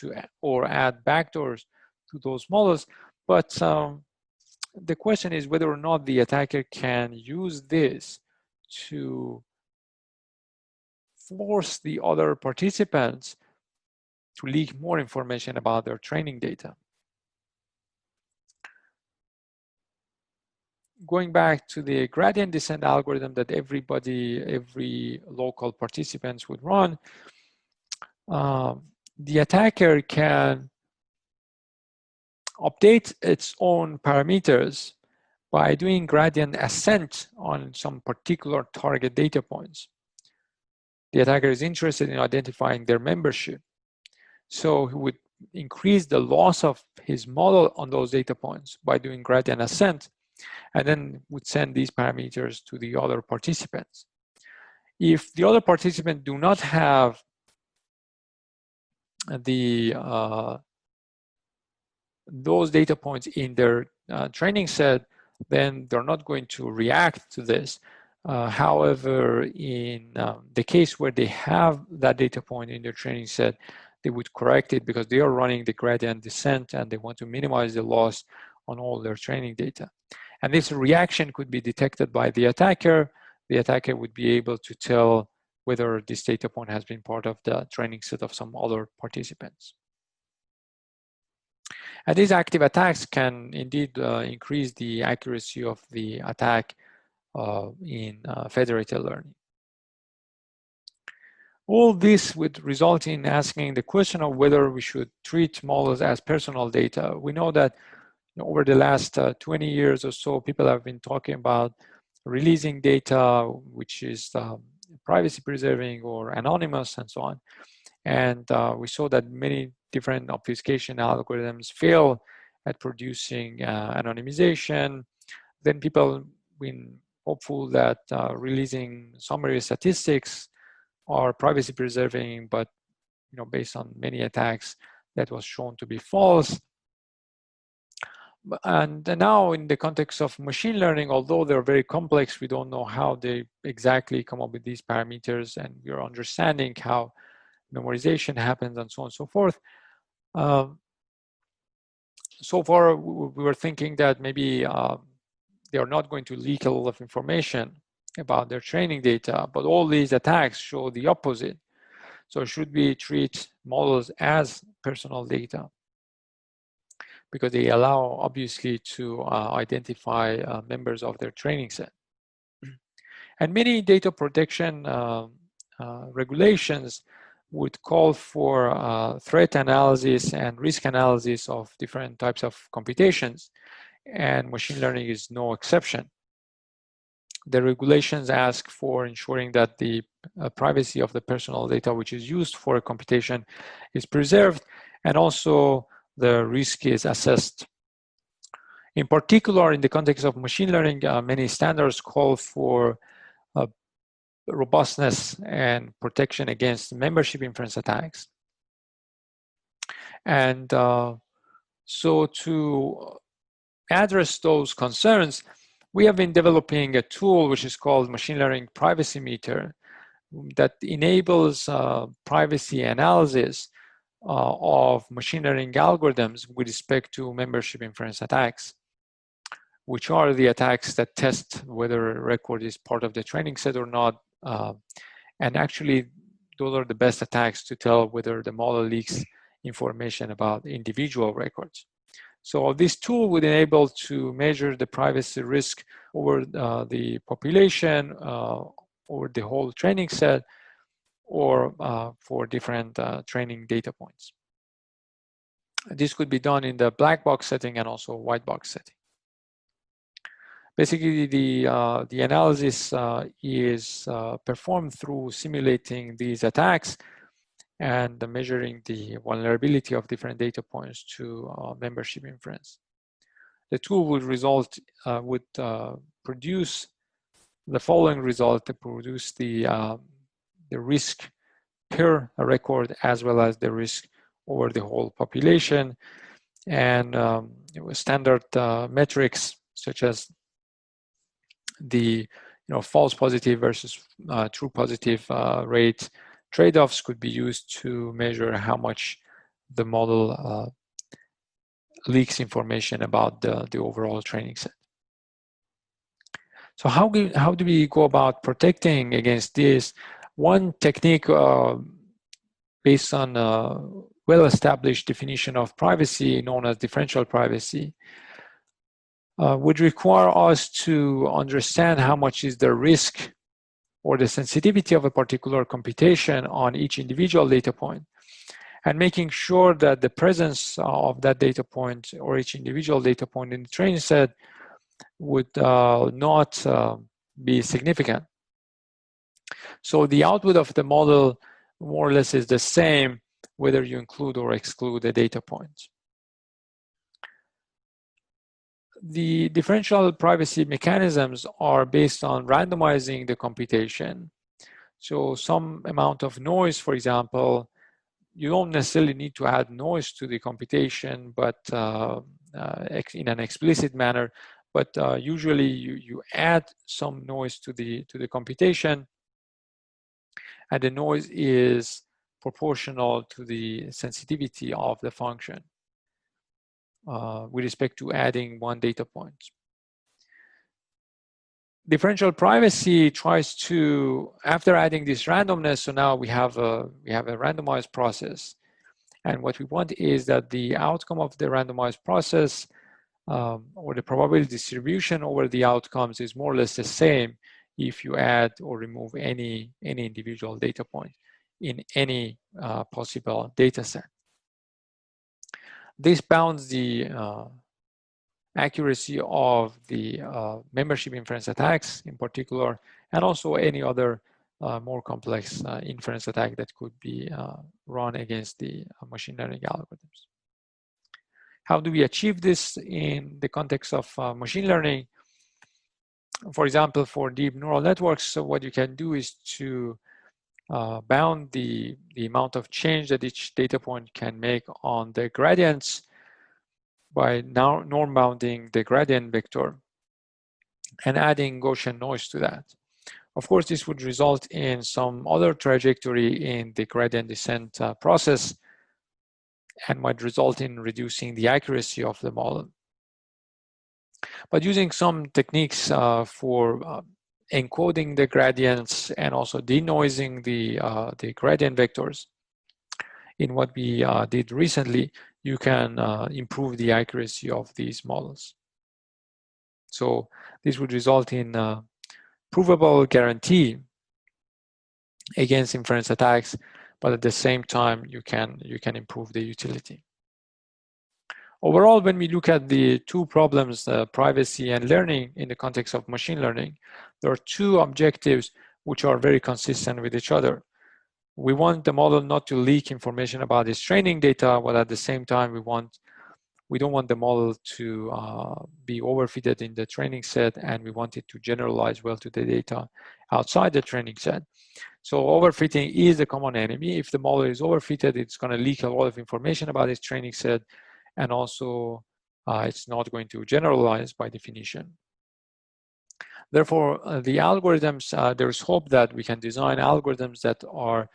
Speaker 2: or add backdoors to those models. But the question is whether or not the attacker can use this to force the other participants to leak more information about their training data. Going back to the gradient descent algorithm that every local participants would run, the attacker can update its own parameters by doing gradient ascent on some particular target data points. The attacker is interested in identifying their membership. So he would increase the loss of his model on those data points by doing gradient ascent, and then would send these parameters to the other participants. If the other participants do not have those data points in their training set, then they're not going to react to this. However, in the case where they have that data point in their training set, they would correct it because they are running the gradient descent and they want to minimize the loss on all their training data. And this reaction could be detected by the attacker. The attacker would be able to tell whether this data point has been part of the training set of some other participants. And these active attacks can indeed increase the accuracy of the attack in federated learning. All this would result in asking the question of whether we should treat models as personal data. We know that over the last 20 years or so, people have been talking about releasing data which is privacy preserving or anonymous and so on. And we saw that many different obfuscation algorithms fail at producing anonymization. Then people been hopeful that releasing summary statistics are privacy preserving, but based on many attacks, that was shown to be false. And now in the context of machine learning, although they're very complex, we don't know how they exactly come up with these parameters, and we're understanding how memorization happens and so on and so forth. So far, we were thinking that maybe they are not going to leak a lot of information about their training data, but all these attacks show the opposite. So should we treat models as personal data? Because they allow, obviously, to identify members of their training set. And many data protection regulations would call for threat analysis and risk analysis of different types of computations, and machine learning is no exception. The regulations ask for ensuring that the privacy of the personal data which is used for a computation is preserved, and also the risk is assessed. In particular, in the context of machine learning, many standards call for robustness and protection against membership inference attacks. And so to address those concerns, we have been developing a tool which is called Machine Learning Privacy Meter that enables privacy analysis of machine learning algorithms with respect to membership inference attacks, which are the attacks that test whether a record is part of the training set or not. And actually, those are the best attacks to tell whether the model leaks information about individual records. So this tool would enable to measure the privacy risk over the population, or the whole training set, or for different training data points. This could be done in the black box setting and also white box setting. Basically, the analysis is performed through simulating these attacks and measuring the vulnerability of different data points to membership inference. The tool would produce the following result: to produce the risk per record as well as the risk over the whole population, and standard metrics such as the false positive versus true positive rate trade-offs could be used to measure how much the model leaks information about the overall training set. So how do we go about protecting against this? One technique based on a well-established definition of privacy known as differential privacy would require us to understand how much is the risk or the sensitivity of a particular computation on each individual data point, and making sure that the presence of that data point or each individual data point in the training set would not be significant. So the output of the model more or less is the same whether you include or exclude a data point. The differential privacy mechanisms are based on randomizing the computation. So some amount of noise, for example, you don't necessarily need to add noise to the computation, but in an explicit manner, but usually you add some noise to the computation, and the noise is proportional to the sensitivity of the function with respect to adding one data point. Differential privacy tries to, after adding this randomness, so now we have a randomized process, and what we want is that the outcome of the randomized process or the probability distribution over the outcomes is more or less the same if you add or remove any individual data point in any possible data set. This bounds the accuracy of the membership inference attacks in particular, and also any other more complex inference attack that could be run against the machine learning algorithms. How do we achieve this in the context of machine learning? For example, for deep neural networks, so what you can do is to bound the amount of change that each data point can make on the gradients by norm bounding the gradient vector and adding Gaussian noise to that. Of course, this would result in some other trajectory in the gradient descent process and might result in reducing the accuracy of the model. But using some techniques for encoding the gradients and also denoising the gradient vectors, in what we did recently, you can improve the accuracy of these models. So this would result in provable guarantee against inference attacks, but at the same time, you can improve the utility. Overall, when we look at the two problems, privacy and learning in the context of machine learning, there are two objectives which are very consistent with each other. We want the model not to leak information about its training data, but at the same time, we don't want the model to be overfitted in the training set, and we want it to generalize well to the data outside the training set. So overfitting is a common enemy. If the model is overfitted, it's going to leak a lot of information about its training set, and also it's not going to generalize by definition. Therefore, the algorithms, there's hope that we can design algorithms that are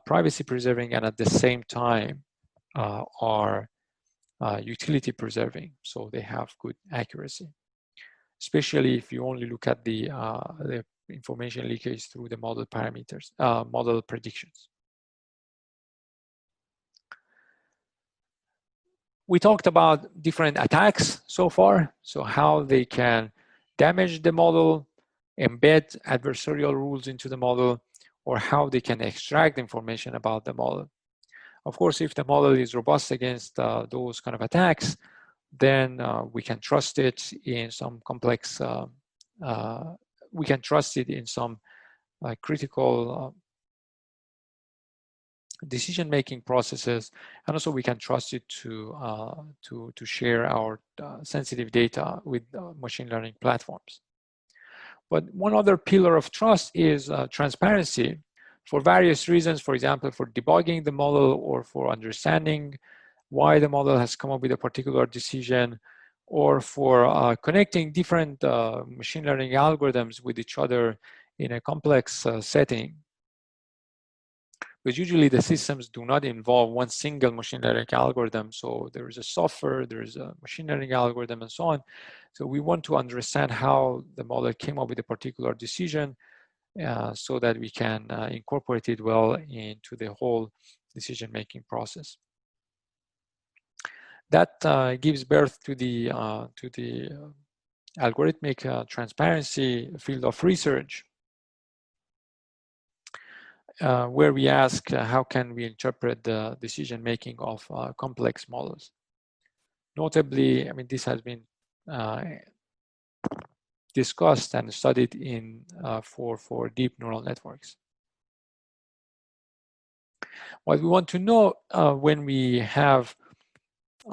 Speaker 2: privacy preserving and at the same time are utility preserving, so they have good accuracy, especially if you only look at the information leakage through the model parameters, model predictions. We talked about different attacks so far, so how they can damage the model, embed adversarial rules into the model, or how they can extract information about the model. Of course, if the model is robust against those kind of attacks, then we can trust it in some complex, we can trust it in some critical decision-making processes, and also we can trust it to share our sensitive data with machine learning platforms. But one other pillar of trust is transparency for various reasons, for example, for debugging the model or for understanding why the model has come up with a particular decision, or for connecting different machine learning algorithms with each other in a complex setting. Because usually the systems do not involve one single machine learning algorithm. So there is a software, there is a machine learning algorithm, and so on. So we want to understand how the model came up with a particular decision so that we can incorporate it well into the whole decision-making process. That gives birth to the algorithmic transparency field of research, where we ask how can we interpret the decision-making of complex models. Notably, I mean, this has been discussed and studied in for deep neural networks. What we want to know when we have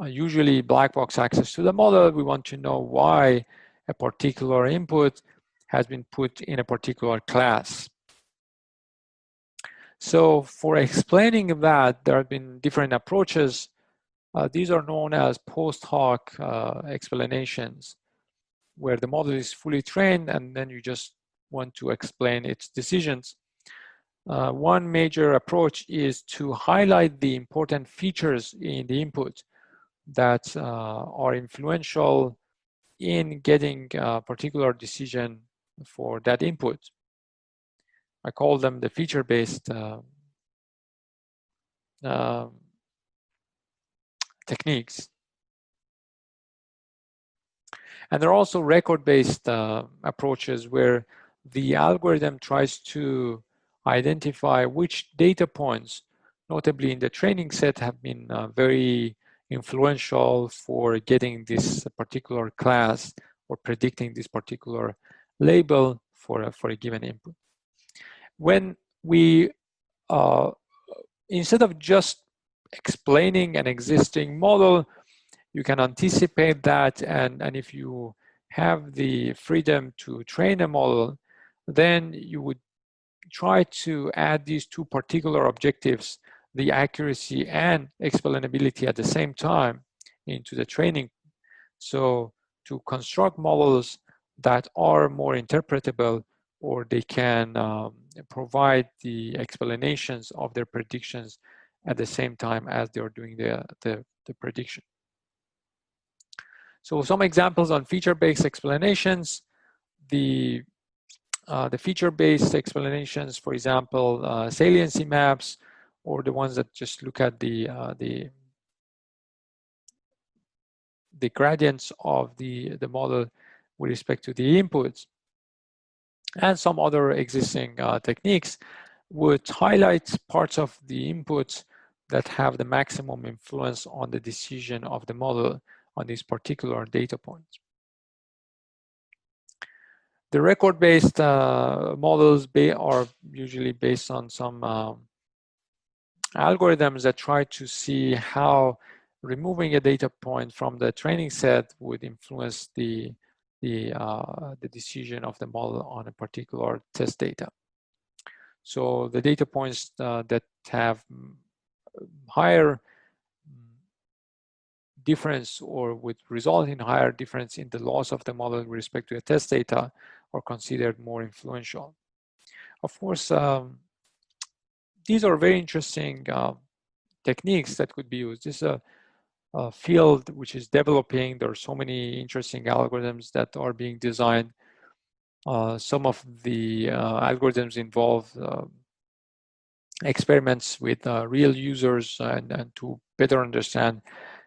Speaker 2: usually black box access to the model, we want to know why a particular input has been put in a particular class. So for explaining that, there have been different approaches. These are known as post hoc explanations, where the model is fully trained and then you just want to explain its decisions. One major approach is to highlight the important features in the input that are influential in getting a particular decision for that input. I call them the feature-based techniques. And there are also record-based approaches where the algorithm tries to identify which data points, notably in the training set, have been very influential for getting this particular class or predicting this particular label for a given input. When we, instead of just explaining an existing model, you can anticipate that, and if you have the freedom to train a model, then you would try to add these two particular objectives, the accuracy and explainability at the same time, into the training. So to construct models that are more interpretable, or they can provide the explanations of their predictions at the same time as they're doing the prediction. So some examples on feature-based explanations. The feature-based explanations, for example, saliency maps, or the ones that just look at the gradients of the model with respect to the inputs, and some other existing techniques would highlight parts of the inputs that have the maximum influence on the decision of the model on these particular data points. The record-based models are usually based on some algorithms that try to see how removing a data point from the training set would influence the decision of the model on a particular test data. So the data points that have higher difference or would result in higher difference in the loss of the model with respect to the test data are considered more influential. Of course, these are very interesting techniques that could be used. This is a field which is developing. There are so many interesting algorithms that are being designed. Some of the algorithms involve experiments with real users and to better understand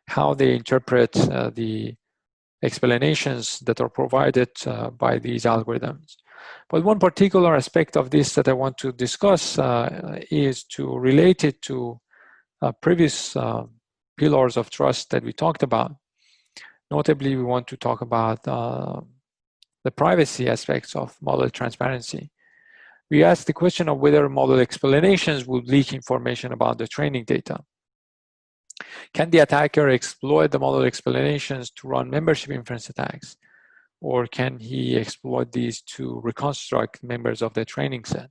Speaker 2: how they interpret the explanations that are provided by these algorithms. But one particular aspect of this that I want to discuss is to relate it to previous pillars of trust that we talked about. Notably, we want to talk about the privacy aspects of model transparency. We asked the question of whether model explanations would leak information about the training data. Can the attacker exploit the model explanations to run membership inference attacks? Or can he exploit these to reconstruct members of the training set?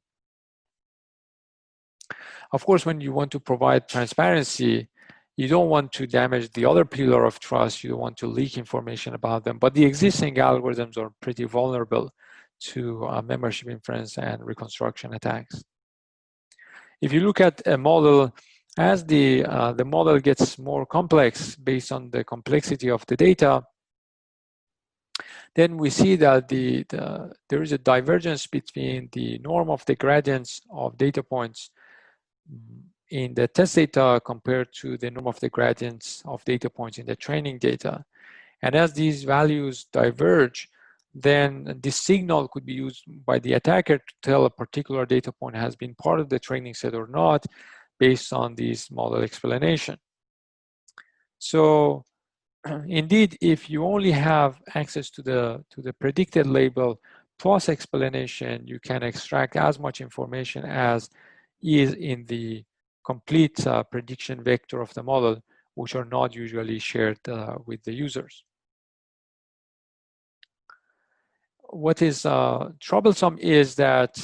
Speaker 2: Of course, when you want to provide transparency, you don't want to damage the other pillar of trust. You don't want to leak information about them. But the existing algorithms are pretty vulnerable to membership inference and reconstruction attacks. If you look at a model, as the model gets more complex based on the complexity of the data, then we see that there is a divergence between the norm of the gradients of data points in the test data compared to the norm of the gradients of data points in the training data. And as these values diverge, then this signal could be used by the attacker to tell a particular data point has been part of the training set or not, based on this model explanation. So indeed, if you only have access to the predicted label plus explanation, you can extract as much information as is in the complete prediction vector of the model, which are not usually shared with the users. What is troublesome is that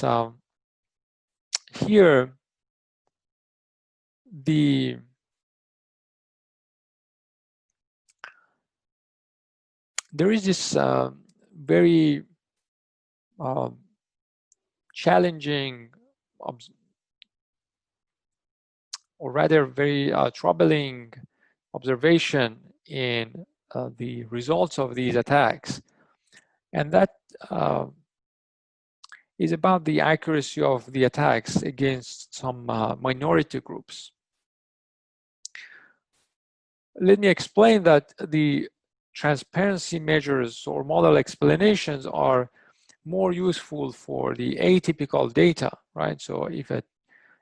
Speaker 2: here there is this very challenging, or rather very troubling observation in the results of these attacks. And that is about the accuracy of the attacks against some minority groups. Let me explain that the transparency measures or model explanations are more useful for the atypical data, right? So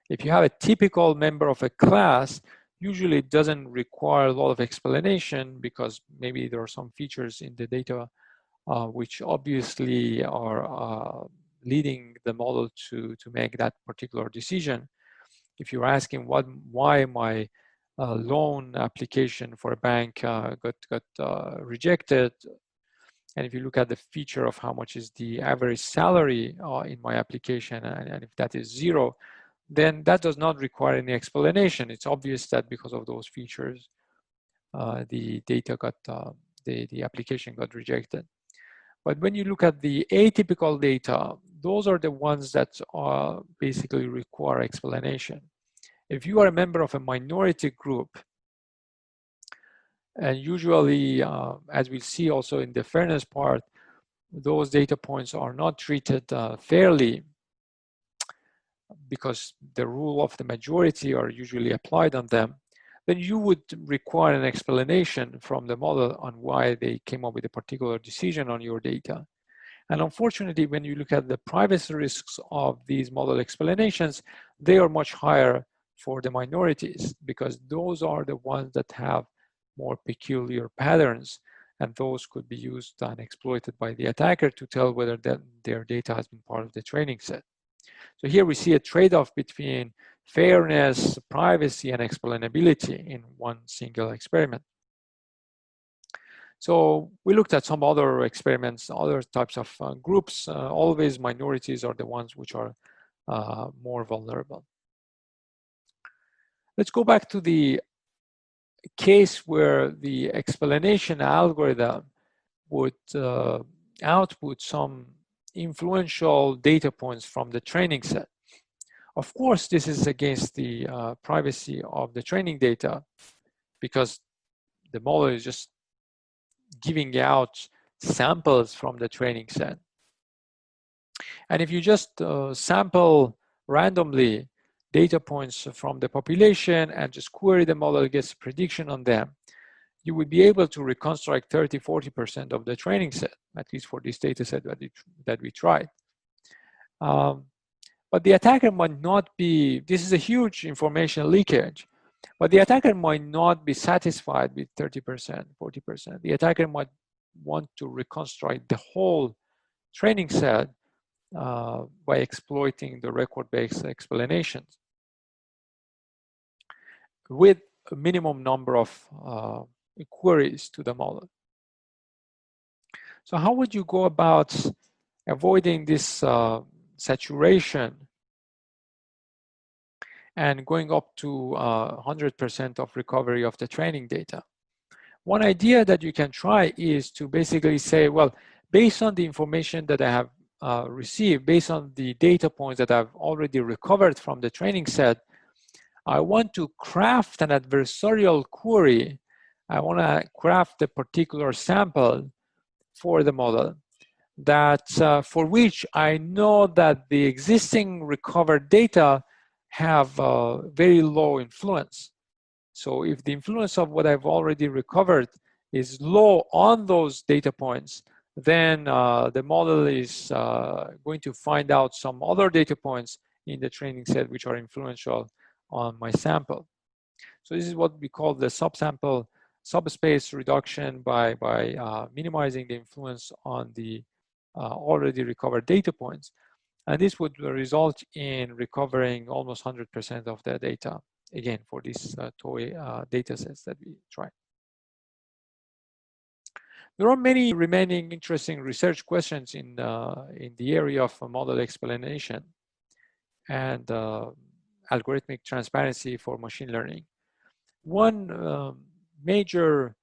Speaker 2: if you have a typical member of a class, usually it doesn't require a lot of explanation because maybe there are some features in the data which obviously are leading the model to make that particular decision. If you're asking why my loan application for a bank got rejected, and if you look at the feature of how much is the average salary in my application, and if that is 0, then that does not require any explanation. It's obvious that because of those features, the data got, the application got rejected. But when you look at the atypical data, those are the ones that basically require explanation. If you are a member of a minority group, and usually, as we see also in the fairness part, those data points are not treated fairly because the rule of the majority are usually applied on them, then you would require an explanation from the model on why they came up with a particular decision on your data. And unfortunately, when you look at the privacy risks of these model explanations, they are much higher for the minorities because those are the ones that have more peculiar patterns, and those could be used and exploited by the attacker to tell whether their data has been part of the training set. So here we see a trade-off between fairness, privacy, and explainability in one single experiment. So we looked at some other experiments, other types of groups. Always minorities are the ones which are more vulnerable. Let's go back to the case where the explanation algorithm would output some influential data points from the training set. Of course, this is against the privacy of the training data because the model is just giving out samples from the training set. And if you just sample randomly data points from the population and just query the model, gets a prediction on them, you would be able to reconstruct 30–40% of the training set, at least for this data set that we tried. But the attacker might not be, this is a huge information leakage. But the attacker might not be satisfied with 30%, 40%. The attacker might want to reconstruct the whole training set by exploiting the record-based explanations with a minimum number of queries to the model. So how would you go about avoiding this saturation and going up to 100% of recovery of the training data? One idea that you can try is to basically say, well, based on the information that I have received, based on the data points that I've already recovered from the training set, I want to craft an adversarial query. I want to craft a particular sample for the model that for which I know that the existing recovered data have very low influence. So if the influence of what I've already recovered is low on those data points, then the model is going to find out some other data points in the training set which are influential on my sample. So this is what we call the subspace reduction by minimizing the influence on the already recovered data points. And this would result in recovering almost 100% of the data, again, for these toy data sets that we tried. There are many remaining interesting research questions in the area of model explanation and algorithmic transparency for machine learning. One major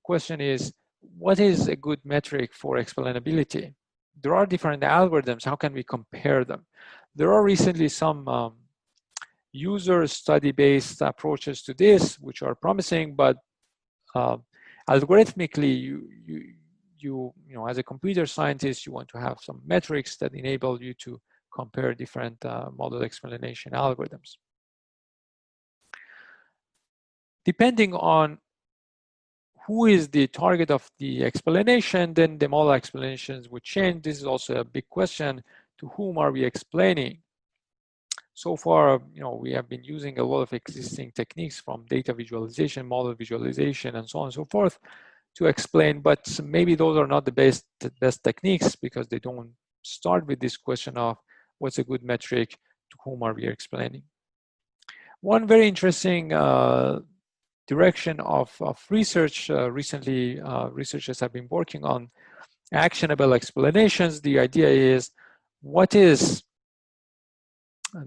Speaker 2: question is, what is a good metric for explainability? There are different algorithms. How can we compare them? There are recently some user study-based approaches to this, which are promising, but algorithmically, you know, as a computer scientist, you want to have some metrics that enable you to compare different model explanation algorithms. Depending on who is the target of the explanation, then the model explanations would change. This is also a big question. To whom are we explaining? So far, you know, we have been using a lot of existing techniques from data visualization, model visualization, and so on and so forth to explain, but maybe those are not the best techniques because they don't start with this question of what's a good metric, to whom are we explaining. One very interesting direction of research, recently researchers have been working on actionable explanations. The idea is, what is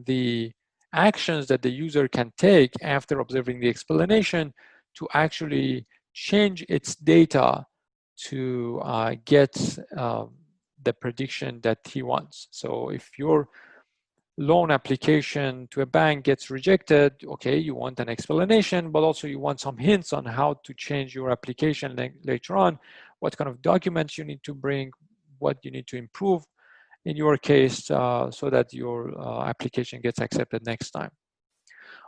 Speaker 2: the actions that the user can take after observing the explanation to actually change its data to get the prediction that he wants. So if your loan application to a bank gets rejected, okay, you want an explanation, but also you want some hints on how to change your application later on, what kind of documents you need to bring, what you need to improve in your case so that your application gets accepted next time.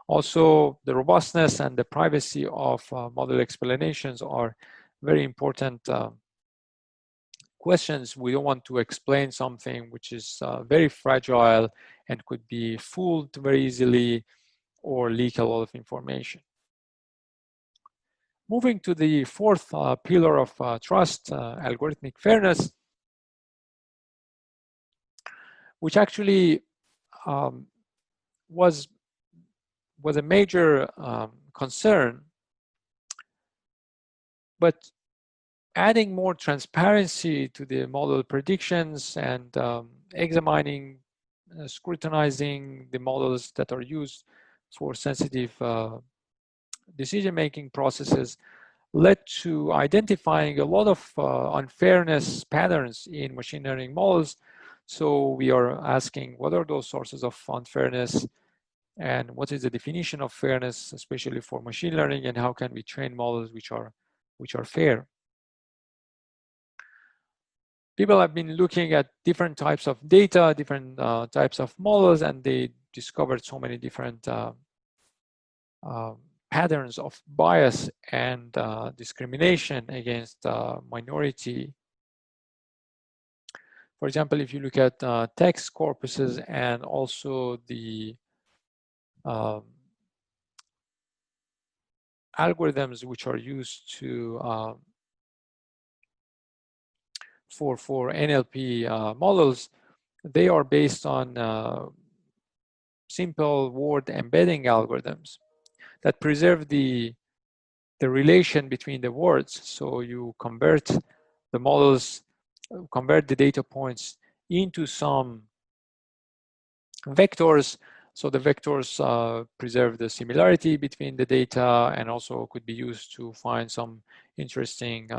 Speaker 2: Also, the robustness and the privacy of model explanations are very important questions. We don't want to explain something which is very fragile and could be fooled very easily or leak a lot of information. Moving to the fourth pillar of trust, algorithmic fairness, which actually was a major concern, but adding more transparency to the model predictions and examining, scrutinizing the models that are used for sensitive decision-making processes led to identifying a lot of unfairness patterns in machine learning models. So we are asking, what are those sources of unfairness and what is the definition of fairness, especially for machine learning, and how can we train models which are fair? People have been looking at different types of data, different types of models, and they discovered so many different patterns of bias and discrimination against minority. For example, if you look at text corpuses and also the algorithms which are used to for NLP models, they are based on simple word embedding algorithms that preserve the relation between the words. So you convert the models, convert the data points into some vectors. So the vectors preserve the similarity between the data and also could be used to find some interesting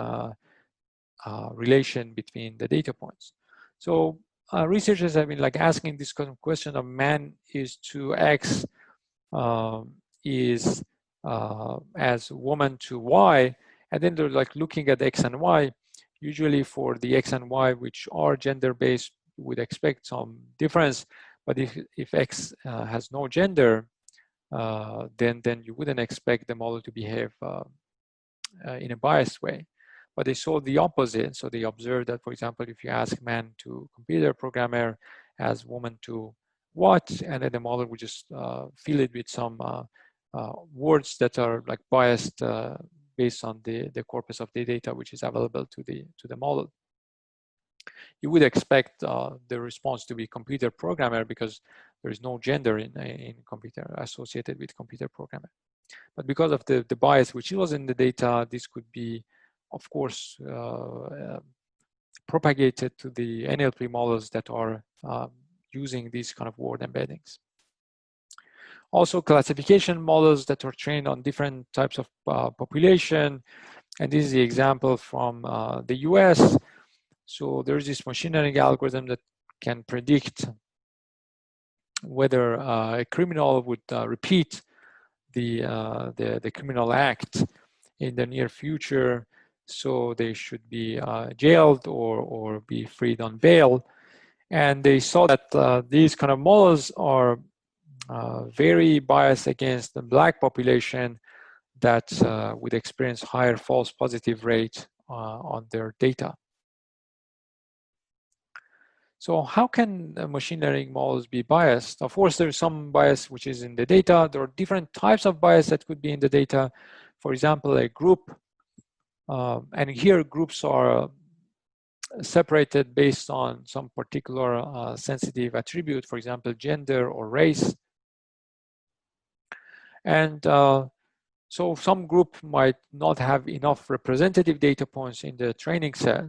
Speaker 2: relation between the data points. So researchers have been like asking this kind of question of man is to X is as woman to Y, and then they're like looking at X and Y. Usually for the X and Y, which are gender-based, you would expect some difference. But if X has no gender, then you wouldn't expect the model to behave in a biased way. But they saw the opposite. So they observed that, for example, if you ask man to computer programmer as woman to what, and then the model would just fill it with some words that are like biased based on the corpus of the data which is available to the model. You would expect the response to be computer programmer because there is no gender in computer associated with computer programmer. But because of the bias which was in the data, this could be, of course, propagated to the NLP models that are using these kind of word embeddings. Also, classification models that are trained on different types of population. And this is the example from the US. So there's this machine learning algorithm that can predict whether a criminal would repeat the criminal act in the near future. So they should be jailed or be freed on bail. And they saw that these kind of models are very biased against the Black population that would experience higher false positive rate on their data. So how can machine learning models be biased? Of course, there's some bias which is in the data. There are different types of bias that could be in the data. For example, a group, and here groups are separated based on some particular sensitive attribute, for example, gender or race. And so some group might not have enough representative data points in the training set,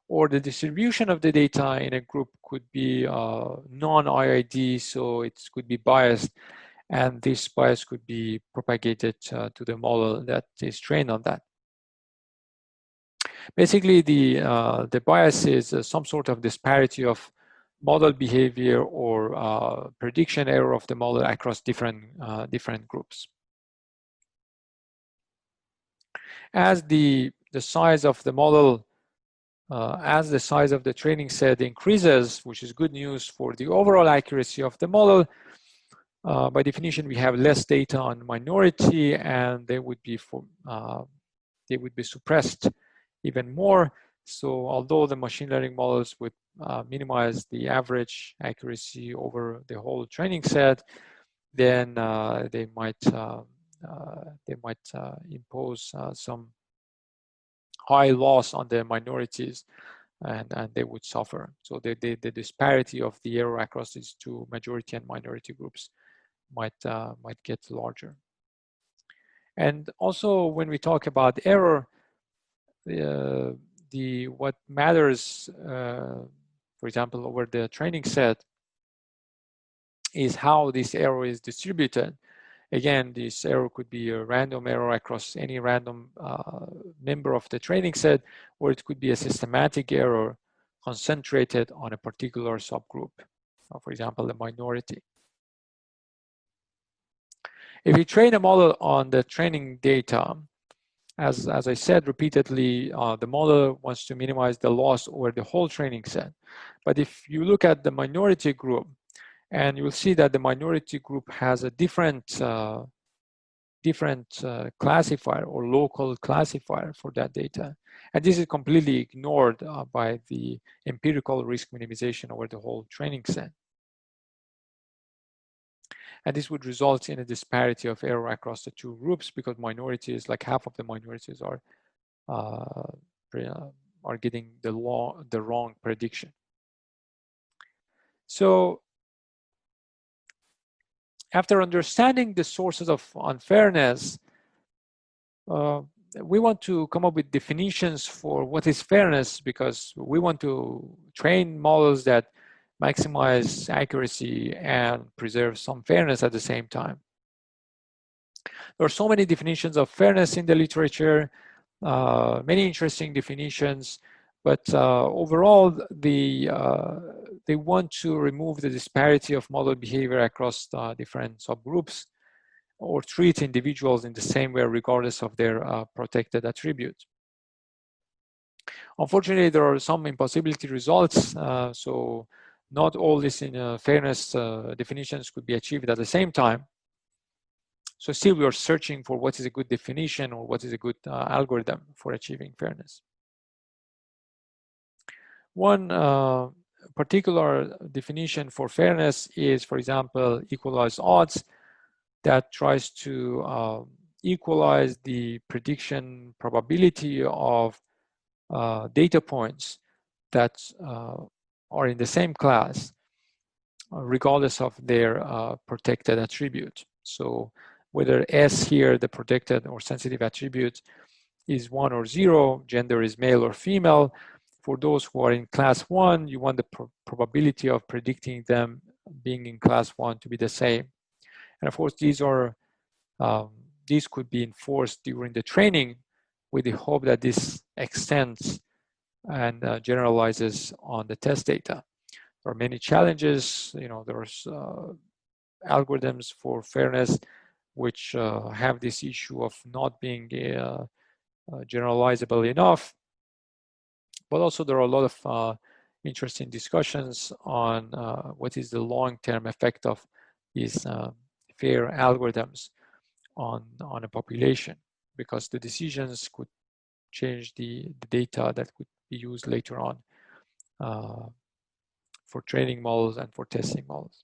Speaker 2: or the distribution of the data in a group could be non-IID, so it could be biased, and this bias could be propagated to the model that is trained on that. Basically, the bias is some sort of disparity of model behavior or prediction error of the model across different groups. As the size of the model, as the size of the training set increases, which is good news for the overall accuracy of the model, by definition, we have less data on minority, and they would be suppressed even more. So although the machine learning models would minimize the average accuracy over the whole training set, then they might impose some high loss on the minorities, and they would suffer. So the disparity of the error across these two majority and minority groups might get larger. And also, when we talk about error, what matters, for example, over the training set, is how this error is distributed. Again, this error could be a random error across any random member of the training set, or it could be a systematic error concentrated on a particular subgroup, for example, the minority. If you train a model on the training data, as I said repeatedly, the model wants to minimize the loss over the whole training set. But if you look at the minority group, and you will see that the minority group has a different classifier or local classifier for that data. And this is completely ignored by the empirical risk minimization over the whole training set. And this would result in a disparity of error across the two groups, because minorities, like half of the minorities, are getting the wrong prediction. So after understanding the sources of unfairness, we want to come up with definitions for what is fairness, because we want to train models that maximize accuracy and preserve some fairness at the same time. There are so many definitions of fairness in the literature, many interesting definitions, but overall, they want to remove the disparity of model behavior across different subgroups, or treat individuals in the same way regardless of their protected attribute. Unfortunately, there are some impossibility results, so not all these fairness definitions could be achieved at the same time. So still we are searching for what is a good definition, or what is a good algorithm for achieving fairness. One particular definition for fairness is, for example, equalized odds, that tries to equalize the prediction probability of data points that are in the same class, regardless of their protected attribute. So whether S here, the protected or sensitive attribute, is 1 or 0, gender is male or female. For those who are in class 1, you want the probability of predicting them being in class 1 to be the same. And of course, these could be enforced during the training, with the hope that this extends and generalizes on the test data. There are many challenges. There's algorithms for fairness which have this issue of not being generalizable enough. But also there are a lot of interesting discussions on what is the long-term effect of these fair algorithms on a population, because the decisions could change the data that could be used later on for training models and for testing models.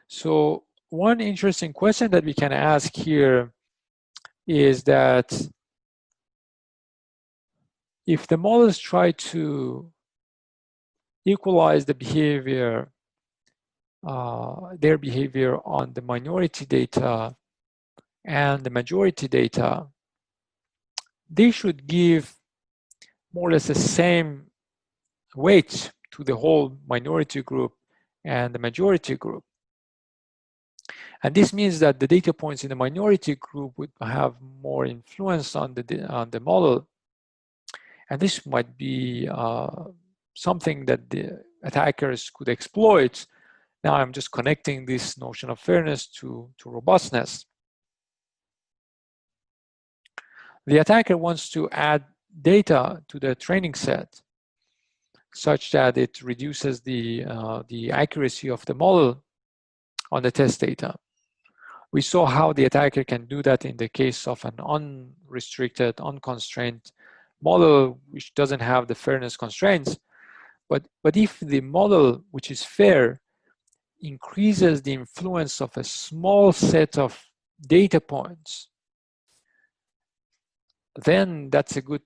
Speaker 2: So one interesting question that we can ask here is that if the models try to equalize the behavior, their behavior on the minority data and the majority data, they should give more or less the same weight to the whole minority group and the majority group. And this means that the data points in the minority group would have more influence on the model. And this might be something that the attackers could exploit. Now I'm just connecting this notion of fairness to robustness. The attacker wants to add data to the training set such that it reduces the accuracy of the model on the test data. We saw how the attacker can do that in the case of an unrestricted, unconstrained model which doesn't have the fairness constraints. But if the model, which is fair, increases the influence of a small set of data points, then that's a good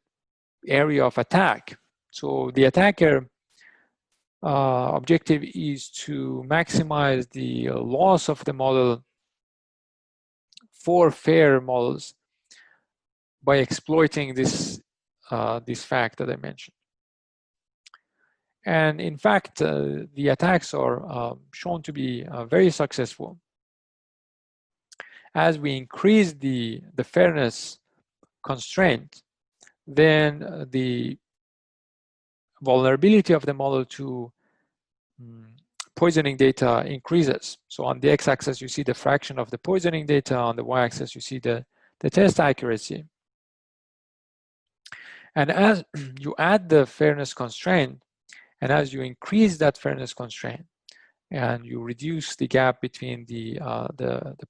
Speaker 2: area of attack. So the attacker objective is to maximize the loss of the model for fair models by exploiting this fact that I mentioned. And in fact, the attacks are shown to be very successful. As we increase the fairness constraint, then the vulnerability of the model to poisoning data increases. So on the x-axis, you see the fraction of the poisoning data. On the y-axis, you see the test accuracy. And as you add the fairness constraint, and as you increase that fairness constraint, and you reduce the gap between the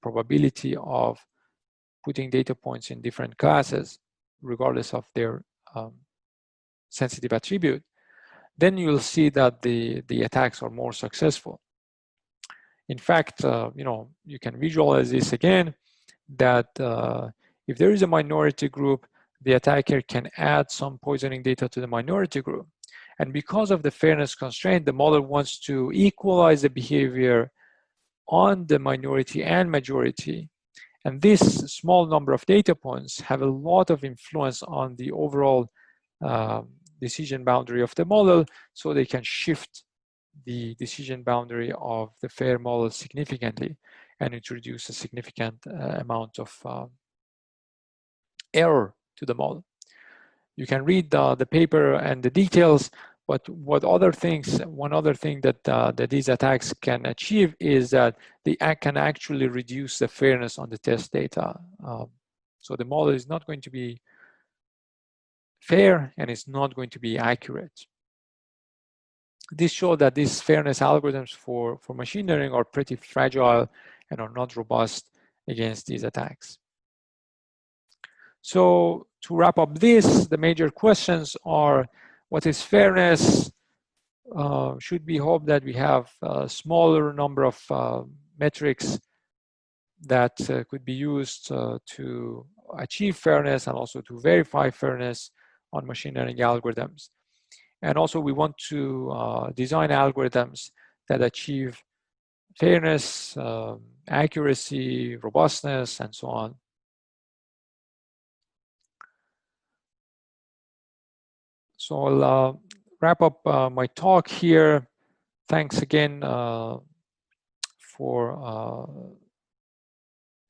Speaker 2: probability of putting data points in different classes, regardless of their sensitive attribute, then you'll see that the attacks are more successful. In fact, you can visualize this again, that if there is a minority group, the attacker can add some poisoning data to the minority group. And because of the fairness constraint, the model wants to equalize the behavior on the minority and majority. And this small number of data points have a lot of influence on the overall decision boundary of the model, so they can shift the decision boundary of the fair model significantly and introduce a significant amount of error to the model. You can read the paper and the details, but one other thing that these attacks can achieve is that they can actually reduce the fairness on the test data. So the model is not going to be fair and it's not going to be accurate. This shows that these fairness algorithms for machine learning are pretty fragile and are not robust against these attacks. So to wrap up this, the major questions are, what is fairness? Should we hope that we have a smaller number of metrics that could be used to achieve fairness and also to verify fairness on machine learning algorithms? And also we want to design algorithms that achieve fairness, accuracy, robustness, and so on. So I'll wrap up my talk here. Thanks again for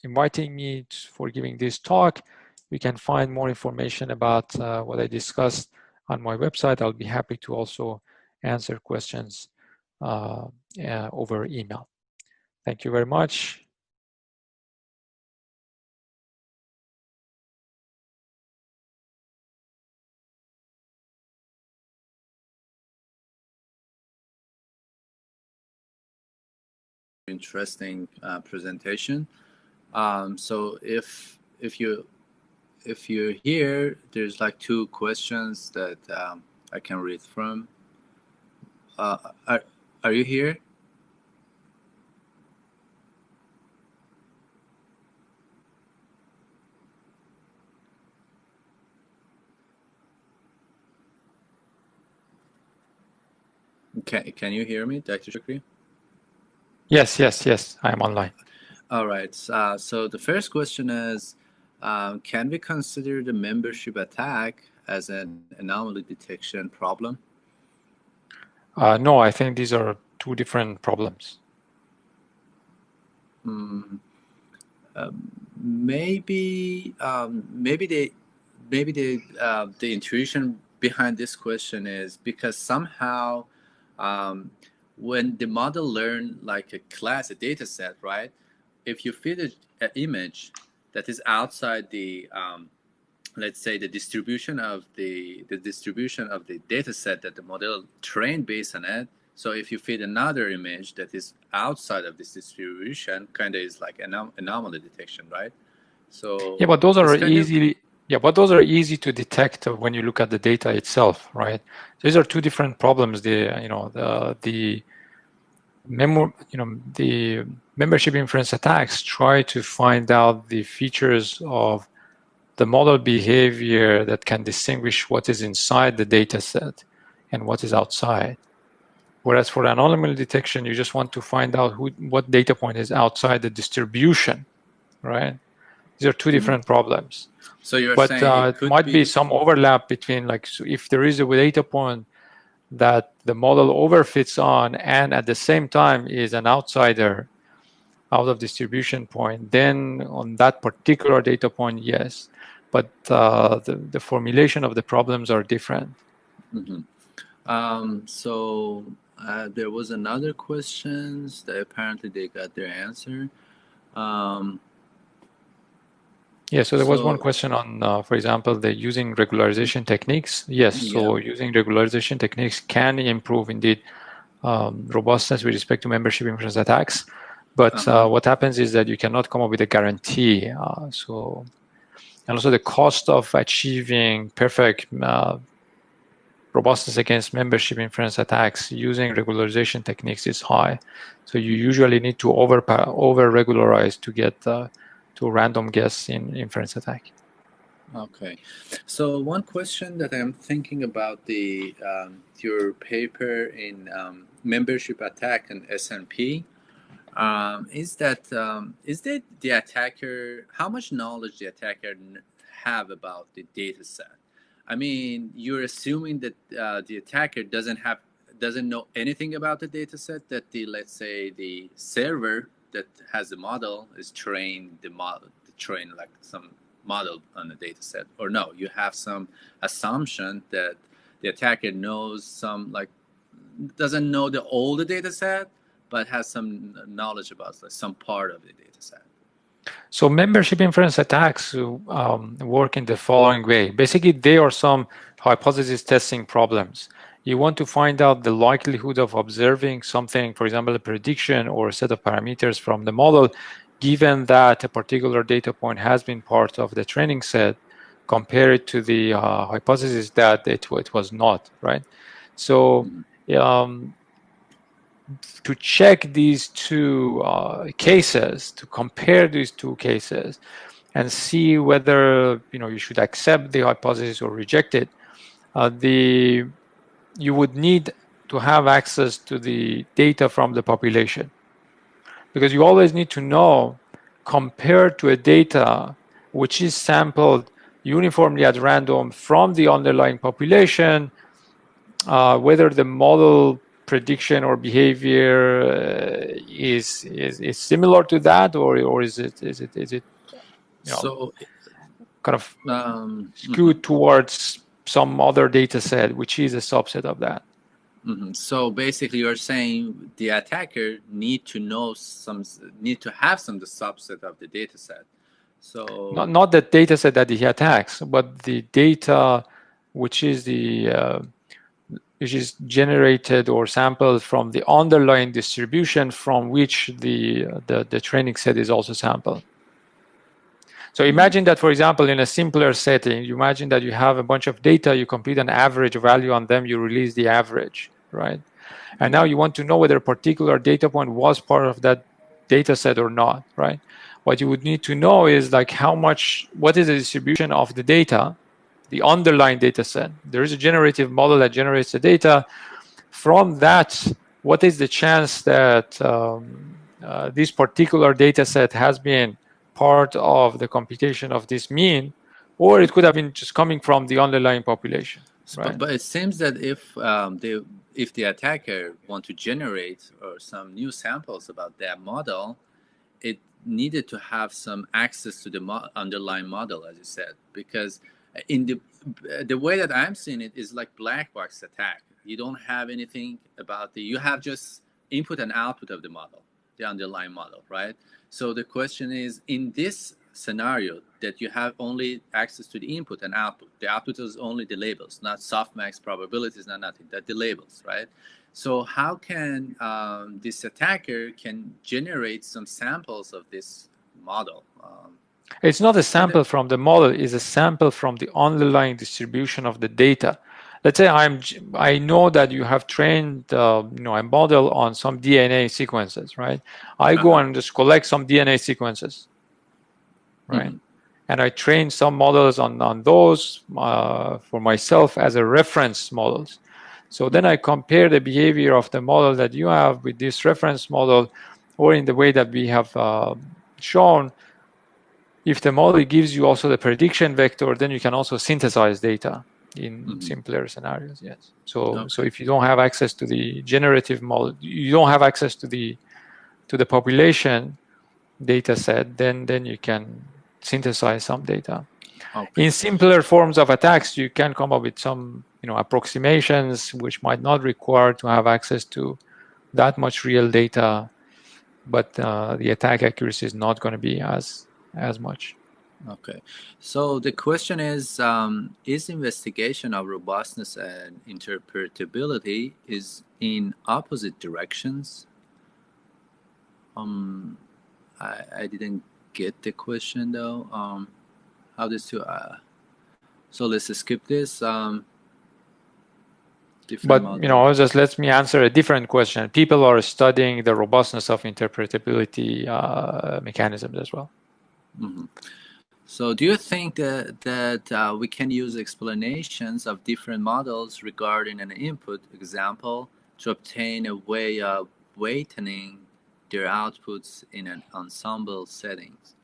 Speaker 2: inviting me for giving this talk. You can find more information about what I discussed on my website. I'll be happy to also answer questions over email. Thank you very much.
Speaker 1: Interesting presentation. So if you're here, there's like two questions that I can read from. Are you here? Can you hear me, Dr. Shokri?
Speaker 2: Yes, I am online.
Speaker 1: All right. So the first question is, can we consider the membership attack as an anomaly detection problem?
Speaker 2: No, I think these are two different problems.
Speaker 1: Maybe the intuition behind this question is because somehow when the model learn like a class, a data set, right? If you feed an image that is outside the let's say the distribution of the data set that the model trained based on it. So if you feed another image that is outside of this distribution, kind of is like anomaly detection, right? So
Speaker 2: yeah, but those are easy. Yeah, but those are easy to detect when you look at the data itself, right? These are two different problems. The membership inference attacks try to find out the features of the model behavior that can distinguish what is inside the data set and what is outside. Whereas for anomaly detection, you just want to find out what data point is outside the distribution, right? These are two different problems.
Speaker 1: So you're saying
Speaker 2: it might be some overlap between, like, so if there is a data point that the model overfits on and at the same time is an outsider out of distribution point, then on that particular data point, yes. But the formulation of the problems are different.
Speaker 1: So there was another question that apparently they got their answer.
Speaker 2: Yeah, so there was one question on, for example, the using regularization techniques. Yes, so using regularization techniques can improve indeed robustness with respect to membership inference attacks. But what happens is that you cannot come up with a guarantee. And also the cost of achieving perfect robustness against membership inference attacks using regularization techniques is high. So you usually need to over-regularize to get to a random guess in inference attack.
Speaker 1: Okay, so one question that I'm thinking about your paper in membership attack and SNP is that the attacker, how much knowledge the attacker have about the data set? I mean, you're assuming that the attacker doesn't know anything about the data set, that let's say the server that has the model is trained like some model on the data set, or no, you have some assumption that the attacker knows doesn't know all the data set, but has some knowledge about some part of the data set.
Speaker 2: So membership inference attacks work in the following way. Basically, they are some hypothesis testing problems. You want to find out the likelihood of observing something, for example, a prediction or a set of parameters from the model, given that a particular data point has been part of the training set, compared to the hypothesis that it was not, right? So to check these two cases, to compare these two cases, and see whether you should accept the hypothesis or reject it, you would need to have access to the data from the population, because you always need to know, compared to a data which is sampled uniformly at random from the underlying population, whether the model prediction or behavior is similar to that, or is it
Speaker 1: so
Speaker 2: kind of skewed towards some other data set which is a subset of that.
Speaker 1: So basically you're saying the attacker need to have some the subset of the data set. So
Speaker 2: not the data set that he attacks, but the data which is generated or sampled from the underlying distribution from which the training set is also sampled. So imagine that, for example, in a simpler setting, you imagine that you have a bunch of data, you compute an average value on them, you release the average, right? And now you want to know whether a particular data point was part of that data set or not, right? What you would need to know is what is the distribution of the data, the underlying data set. There is a generative model that generates the data. From that, what is the chance that this particular data set has been part of the computation of this mean, or it could have been just coming from the underlying population. Right?
Speaker 1: But it seems that if the attacker want to generate some new samples about that model, it needed to have some access to the underlying model, as you said, because in the way that I'm seeing it is like black box attack. You don't have anything about you have just input and output of the model, the underlying model, right? So the question is, in this scenario that you have only access to the input and output, the output is only the labels, not softmax probabilities, not nothing, that the labels, right? So how can this attacker can generate some samples of this model?
Speaker 2: It's not a sample from the model, it's a sample from the underlying distribution of the data. Let's say I know that you have trained a model on some DNA sequences, right? I go and just collect some DNA sequences, right? And I train some models on those for myself as a reference models. So then I compare the behavior of the model that you have with this reference model, or in the way that we have shown. If the model gives you also the prediction vector, then you can also synthesize data in simpler scenarios. Yes. So if you don't have access to the generative model, you don't have access to the population data set, then you can synthesize some data. In simpler forms of attacks, you can come up with some approximations which might not require to have access to that much real data, but the attack accuracy is not going to be as much.
Speaker 1: Okay, so the question is investigation of robustness and interpretability is in opposite directions? I didn't get the question though. How this to? So let's skip this. different
Speaker 2: But
Speaker 1: models.
Speaker 2: just let me answer a different question. People are studying the robustness of interpretability mechanisms as well.
Speaker 1: Mm-hmm. So do you think that we can use explanations of different models regarding an input example to obtain a way of weighting their outputs in an ensemble settings?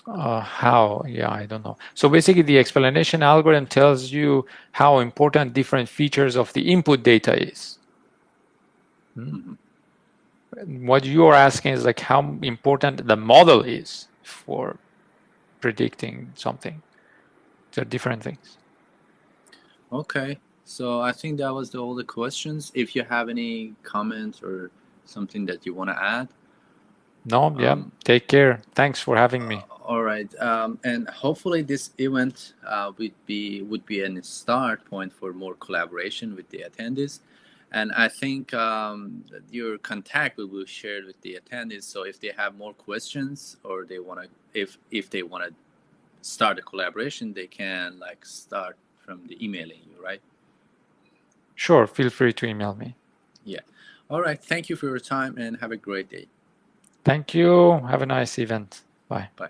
Speaker 2: How? Yeah, I don't know. So basically, the explanation algorithm tells you how important different features of the input data is. What you are asking is like how important the model is for predicting something. They're different things.
Speaker 1: Okay, so I think that was all the questions. If you have any comments or something that you want to add.
Speaker 2: No, yeah, take care. Thanks for having me.
Speaker 1: All right, and hopefully this event would be a start point for more collaboration with the attendees. And I think your contact will be shared with the attendees. So if they have more questions or they want to, if they want to start a collaboration, they can like start from the emailing you, right?
Speaker 2: Sure, feel free to email me.
Speaker 1: Yeah. All right. Thank you for your time and have a great day.
Speaker 2: Thank you. Have a nice event. Bye.
Speaker 1: Bye.